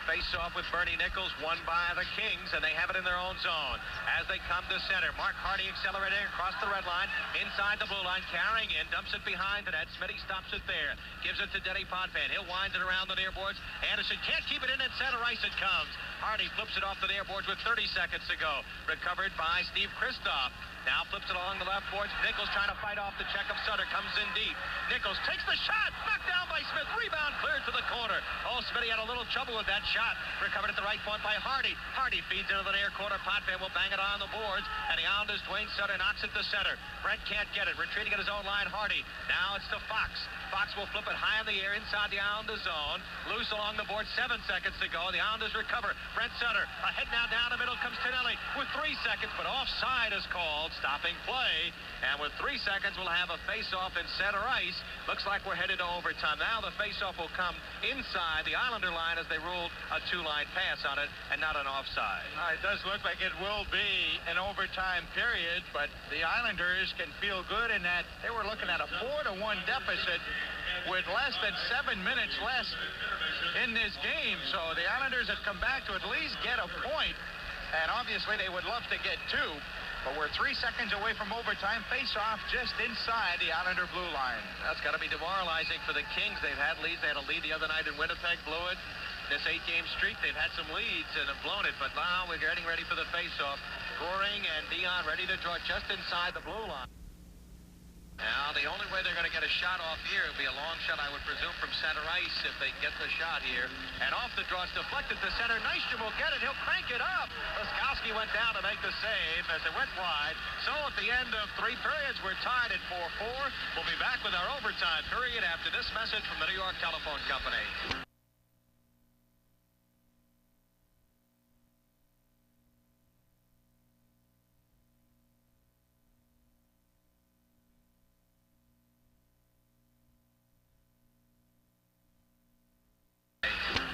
Face-off with Bernie Nichols, won by the Kings, and they have it in their own zone. As they come to center, Mark Hardy accelerating across the red line, inside the blue line, carrying in, dumps it behind the net. Smitty stops it there, gives it to Denny Potvin. He'll wind it around the near boards. Anderson can't keep it in at center ice. It comes. Hardy flips it off the near boards with 30 seconds to go. Recovered by Steve Kristoff. Now flips it along the left boards. Nichols trying to fight off the check of Sutter. Comes in deep. Nichols takes the shot. Knocked down by Smith. Rebound cleared to the corner. Oh, Smitty had a little trouble with that shot. Recovered at the right point by Hardy. Hardy feeds into the near corner. Potvin will bang it on the boards. And the Islanders, Dwayne Sutter knocks it to center. Brent can't get it. Retreating at his own line, Hardy. Now it's to Fox. Fox will flip it high in the air inside the Islanders zone. Loose along the board. 7 seconds to go. The Islanders recover. Brent Sutter ahead now. Down the middle comes Tonelli with 3 seconds, but offside is called. Stopping play. And with 3 seconds, we'll have a face-off in center ice. Looks like we're headed to overtime. Now the face-off will come inside the Islander line as they ruled a 2-line pass on it and not an offside. It does look like it will be an overtime period, but the Islanders can feel good in that they were looking at a 4-1 deficit with less than 7 minutes left in this game. So the Islanders have come back to at least get a point, and obviously they would love to get 2. But we're 3 seconds away from overtime. Face-off just inside the Islander blue line. That's got to be demoralizing for the Kings. They've had leads. They had a lead the other night in Winnipeg, blew it. This 8-game streak, they've had some leads and have blown it. But now we're getting ready for the face-off. Goring and Dion ready to draw just inside the blue line. Now, the only way they're going to get a shot off here would be a long shot, I would presume, from center ice if they get the shot here. And off the draw, it's deflected to center. Nystrom will get it. He'll crank it up. Leskowski went down to make the save as it went wide. So at the end of 3 periods, we're tied at 4-4. We'll be back with our overtime period after this message from the New York Telephone Company.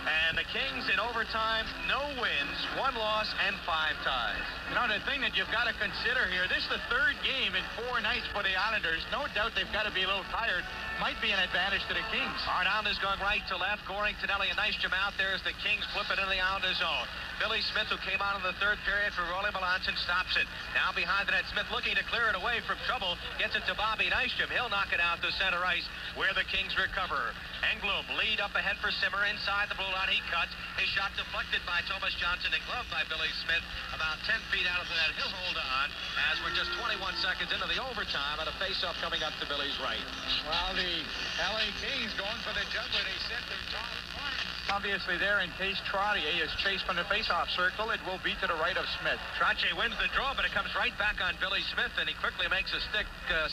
And the Kings in overtime, no wins, 1 loss, and 5 ties. You know, the thing that you've got to consider here, this is the 3rd game in 4 nights for the Islanders. No doubt they've got to be a little tired. Might be an advantage to the Kings. Our Islanders going right to left. Goring, Tonelli, and Nystrom out there as the Kings flip it into the Islanders zone. Billy Smith, who came out in the 3rd period for Rolly Melanson, stops it. Now behind the net, Smith looking to clear it away from trouble. Gets it to Bobby Nystrom. He'll knock it out to center ice where the Kings recover. Engblom lead up ahead for Simmer inside the blue line. He cuts. His shot deflected by Thomas Johnson and gloved by Billy Smith about 10 feet out of the net. He'll hold on as we're just 21 seconds into the overtime and a face-off coming up to Billy's right. Well, the LA Kings going for the juggler. They set their top line. Obviously there in case Trottier is chased from the face-off circle. It will be to the right of Smith. Trottier wins the draw, but it comes right back on Billy Smith, and he quickly makes a stick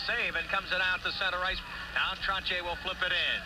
save and comes it out to center ice. Now Trottier will flip it in.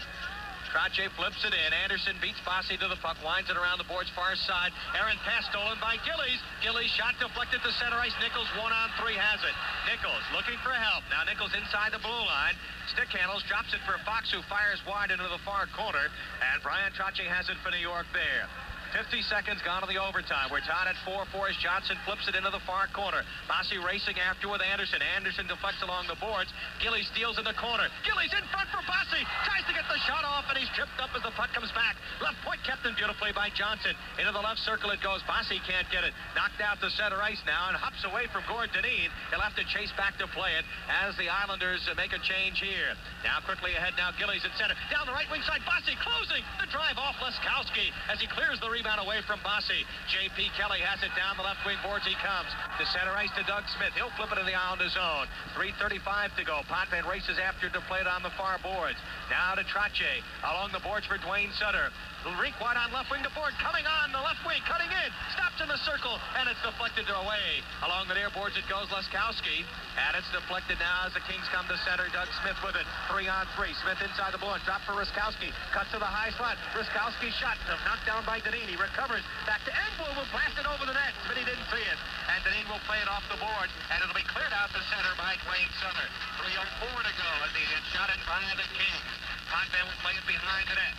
Trottier flips it in. Anderson beats Bossy to the puck, winds it around the board's far side. Aaron pass stolen by Gillies. Gillies shot deflected to center ice. Nichols 1-on-3 has it. Nichols looking for help. Now Nichols inside the blue line. Stick handles, drops it for Fox, who fires wide into the far corner. And Brian Trottier has it for New York there. 50 seconds gone to the overtime. We're tied at 4-4 as Johnson flips it into the far corner. Bossy racing after with Anderson. Anderson deflects along the boards. Gillies steals in the corner. Gillies in front for Bossy. Tries to get the shot off, and he's tripped up as the puck comes back. Left point kept in beautifully by Johnson. Into the left circle it goes. Bossy can't get it. Knocked out to center ice now and hops away from Gord Dineen. He'll have to chase back to play it as the Islanders make a change here. Now quickly ahead now. Gillies at center. Down the right wing side. Bossy closing. The drive off Leskowski as he clears the rebound away from Bossy. J.P. Kelly has it down the left wing boards. He comes to center ice to Doug Smith. He'll flip it in the Islanders zone. 3:35 to go. Potvin races after to play it on the far boards. Now to Trottier. Along the boards for Dwayne Sutter. Rink wide on left wing to board. Coming on the left wing. Cutting in. Stops in the circle. And it's deflected away. Along the near boards it goes. Leskowski. And it's deflected now as the Kings come to center. Doug Smith with it. 3-on-3. Smith inside the blue. Drop for Ruskowski. Cuts to the high slot. Ruskowski shot. Knocked down by Dineen. He recovers. Back to Engblom. Will blast it over the net. But he didn't see it. And Dineen will play it off the board. And it'll be cleared out to center by Dwayne Sutter. 3:04 to go as he gets shot in by the Kings. Potvin will play it behind the net.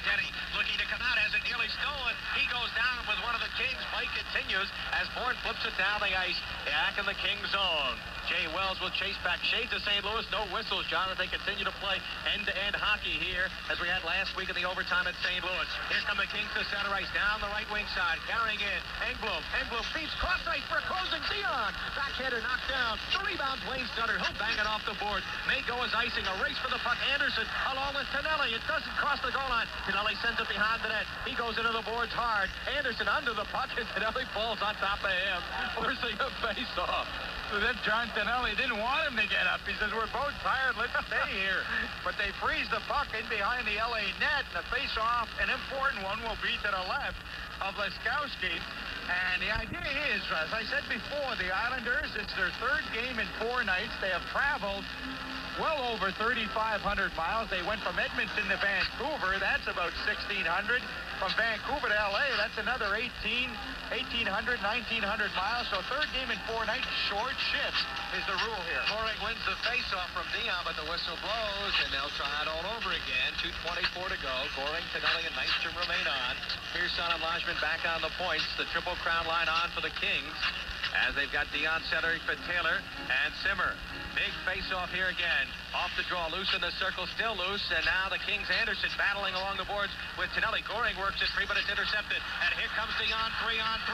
Denny looking to come out, has it nearly stolen. He goes down with one of the Kings. Play continues as Bourne flips it down the ice. Back in the Kings zone. Jay Wells will chase back. Shades of St. Louis. No whistles, John, as they continue to play end-to-end hockey here as we had last week in the overtime at St. Louis. Here come the Kings to center ice. Down the right wing side. Carrying in. Engblom. Engblom feeds cross ice for a closing. Dion. Backhander knocked down. The rebound, Dwayne Sutter. He'll bang it off the board. May go as icing. A race for the puck. Anderson along with Tonelli. It doesn't cross the goal line. Tonelli sends it behind the net. He goes into the boards hard. Anderson under the puck, and Tonelli falls on top of him, forcing a face-off. Then John Tonelli didn't want him to get up. He says, we're both tired. Let's stay here. But they freeze the puck in behind the LA net. And the face-off, an important one, will be to the left of Leskowski. And the idea is, as I said before, the Islanders, it's their 3rd game in 4 nights. They have traveled well over 3,500 miles. They went from Edmonton to Vancouver. That's about 1,600. From Vancouver to L.A., that's another 1,800, 1,900 miles. So 3rd game in 4 nights, short shifts is the rule here. Goring wins the face-off from Dion, but the whistle blows, and they'll try it all over again. 2:24 to go. Goring, Tonelli, and Nystrom remain on. Pearson and Lodgman back on the points. The Triple Crown line on for the Kings as they've got Dion centering for Taylor and Simmer. Big face-off here again. Off the draw, loose in the circle, still loose, and now the Kings Anderson battling along the boards with Tonelli. Goring works it free, but it's intercepted. And here comes Dion, 3-on-3.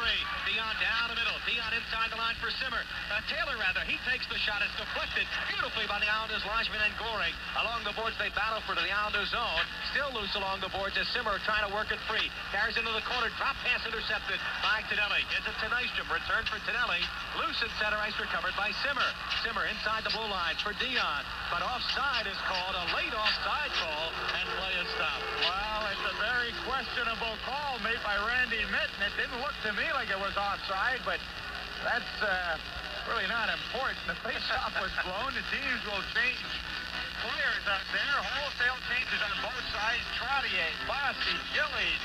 Dion down the middle. Dion inside the line for Simmer. Taylor, rather. He takes the shot. It's deflected beautifully by the Islanders, Lodgman and Goring. Along the boards, they battle for the Islanders zone. Still loose along the boards as Simmer trying to work it free. Carries into the corner. Drop pass intercepted by Tonelli. Gets it to Nystrom. Return for Tonelli. Loose in center ice, recovered by Simmer. Simmer inside the blue line for Dion. But offside is called. A late offside call, and play is stopped. Well, it's a very questionable call made by Randy Mitten. It didn't look to me like it was offside, but that's really not important. The face-off was blown. The teams will change players out there. Wholesale changes on both sides. Trottier, Bossy, Gillies,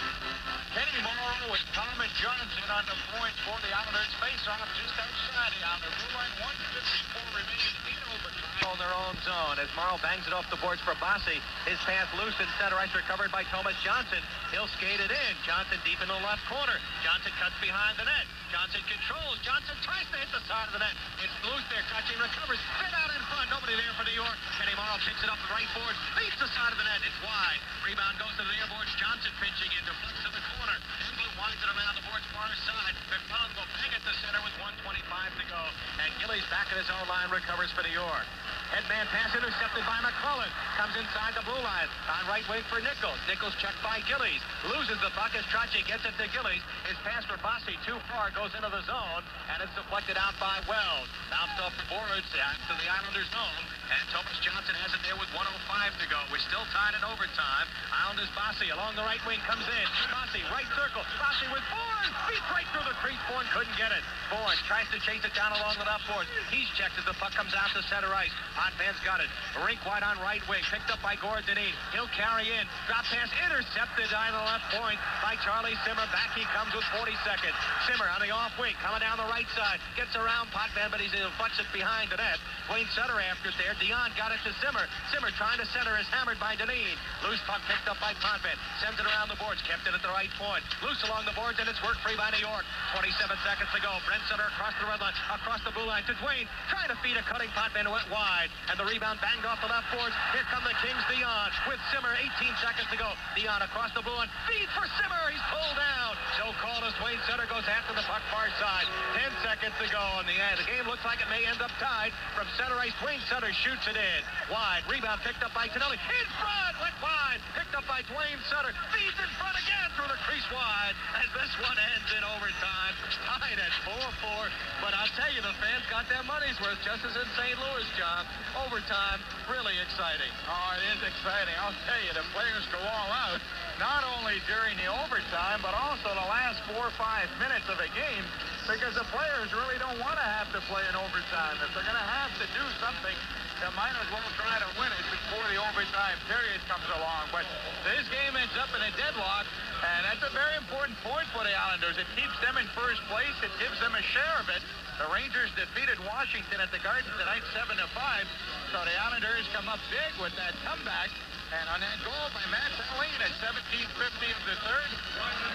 Kenny Morrow with Thomas Johnson on the points for the Islanders. Face-off just outside the Islanders. Blue line, 1:54 remaining in overtime. control in their own zone as Morrow bangs it off the boards for Bossy. His pass loose in center ice, recovered by Thomas Johnson. He'll skate it in. Johnson deep in the left corner. Johnson cuts behind the net. Johnson controls. Johnson tries to hit the side of the net. It's loose there. Kutching recovers. Spin out in front. Nobody there for New York. Kenny Morrow picks it up the right boards. Beats the side of the net. It's wide. Rebound goes to the near boards. Johnson pinching in. Deflects to the corner. Englund winds it around the boards far side. McClellan will bang at the center with 1:25 to go. And Gillies back at his own line recovers for New York. Headman pass intercepted by McClellan. Comes inside the blue line. On right wing for Nichols. Nichols checked by Gillies. Loses the puck as Trottier gets it to Gillies. His pass for Bossy too far. Goes into the zone. And it's deflected out by Wells. Bounced off the boards to the Islanders' zone. And Thomas Johnson has it there with 1:05 to go. We're still tied in overtime. Islanders Bossy along the right wing comes in. Bossy right circle. Bossy with Bourne. Beats right through the crease. Bourne couldn't get it. Bourne tries to chase it down along the left board. He's checked as the puck comes out to center ice. Potvin got it. Rink wide on right wing. Picked up by Gordonine. He'll carry in. Drop pass intercepted on the left point by Charlie Simmer. Back he comes with 40 seconds. Simmer on the off wing. Coming down the right side. Gets around Potvin, but he's butts it behind the net. Wayne Sutter after it there. Dion got it to Simmer. Simmer trying to center is hammered by Deneen. Loose puck picked up by Potvin. Sends it around the boards. Kept it at the right point. Loose along the boards, and it's worked free by New York. 27 seconds to go. Brent Sutter across the red line. Across the blue line to Dwayne. Trying to feed a cutting Potvin. Went wide. And the rebound banged off the left boards. Here come the Kings. Dion with Simmer. 18 seconds to go. Dion across the blue line. Feed for Simmer. He's pulled down. So called as Wayne Sutter goes after the puck far side. 10 seconds to go. And the game looks like it may end up tied. From center ice, Wayne Sutter shoots it in. Wide. Rebound picked up by Tonelli. In front. Went wide. Picked up by Dwayne Sutter. Feeds in front again through the crease wide. As this one ends in overtime. Tied at 4-4. But I'll tell you, the fans got their money's worth just as in St. Louis, John. Overtime. Really exciting. Oh, it is exciting. I'll tell you, the players go all out, not only during the overtime, but also the last 4 or 5 minutes of a game, because the players really don't want to have to play in overtime. If they're going to have to do something, they might as well try to win it before the overtime period comes along. But this game ends up in a deadlock, and that's a very important point for the Islanders. It keeps them in first place. It gives them a share of it. The Rangers defeated Washington at the Garden tonight 7-5. So the Islanders come up big with that comeback. And on that goal by Matt Saline at 17:50 of the third,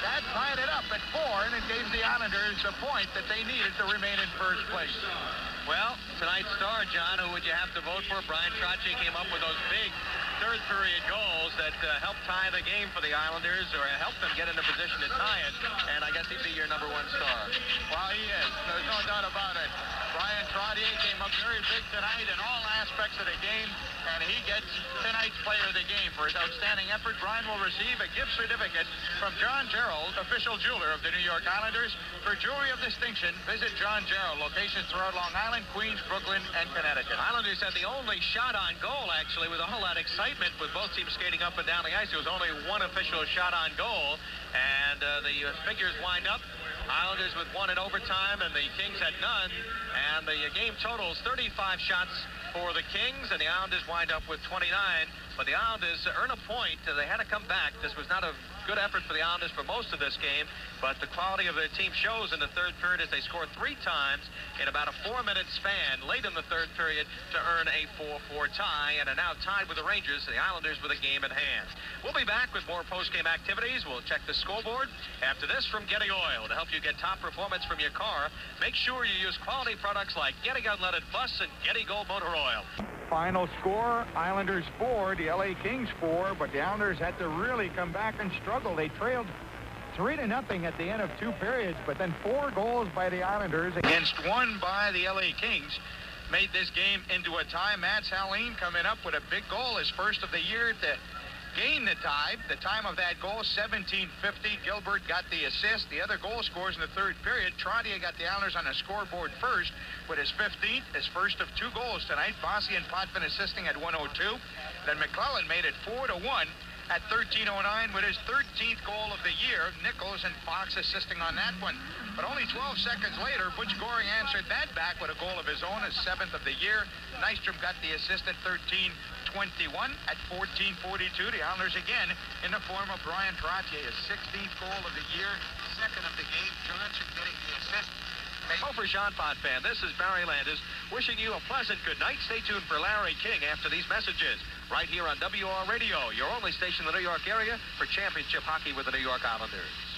that tied it up at 4, and it gave the Islanders the point that they needed to remain in first place. Well, tonight's star, John, who would you have to vote for? Brian Trottier came up with those big third period goals that helped tie the game for the Islanders, or helped them get in a position to tie it. And I guess he'd be your number one star. Well, he is. There's no doubt about it. Brian Trottier came up very big tonight in all aspects of the game, and he gets tonight's player of the game for his outstanding effort. Brian will receive a gift certificate from John Gerald, official jeweler of the New York Islanders. For jewelry of distinction, visit John Gerald. Locations throughout Long Island, Queens, Brooklyn, and Connecticut. Islanders had the only shot on goal, actually, with all that excitement with both teams skating up and down the ice. There was only one official shot on goal, and the figures wind up. Islanders with 1 in overtime, and the Kings had none. And the game totals 35 shots for the Kings, and the Islanders wind up with 29. But the Islanders earn a point. They had to come back. This was not a good effort for the Islanders for most of this game, but the quality of their team shows in the third period as they scored 3 times in about a 4-minute span late in the third period to earn a 4-4 tie, and are now tied with the Rangers, the Islanders with a game at hand. We'll be back with more post-game activities. We'll check the scoreboard after this from Getty Oil. To help you get top performance from your car, make sure you use quality products like Getty Unleaded Plus and Getty Gold Motor Oil. Final score, Islanders 4, the LA Kings 4, but the Islanders had to really come back and struggle. They trailed 3-0 at the end of 2 periods, but then 4 goals by the Islanders against 1 by the LA Kings made this game into a tie. Matt Saline coming up with a big goal, his first of the year to gain the tie. The time of that goal, 17:50. Gilbert got the assist. The other goal scores in the third period. Trottier got the Islanders on the scoreboard first with his 15th, his first of 2 goals tonight. Bossy and Potvin assisting at 1:02. Then McClellan made it 4-1 at 13:09 with his 13th goal of the year. Nichols and Fox assisting on that one. But only 12 seconds later, Butch Goring answered that back with a goal of his own, his 7th of the year. Nystrom got the assist at 13:21 at 14:42. The Islanders again in the form of Brian Trottier, his 16th goal of the year, 2nd of the game. Johnson getting the assist. Oh, for Jean Potvin, this is Barry Landis wishing you a pleasant good night. Stay tuned for Larry King after these messages right here on WR Radio, your only station in the New York area for championship hockey with the New York Islanders.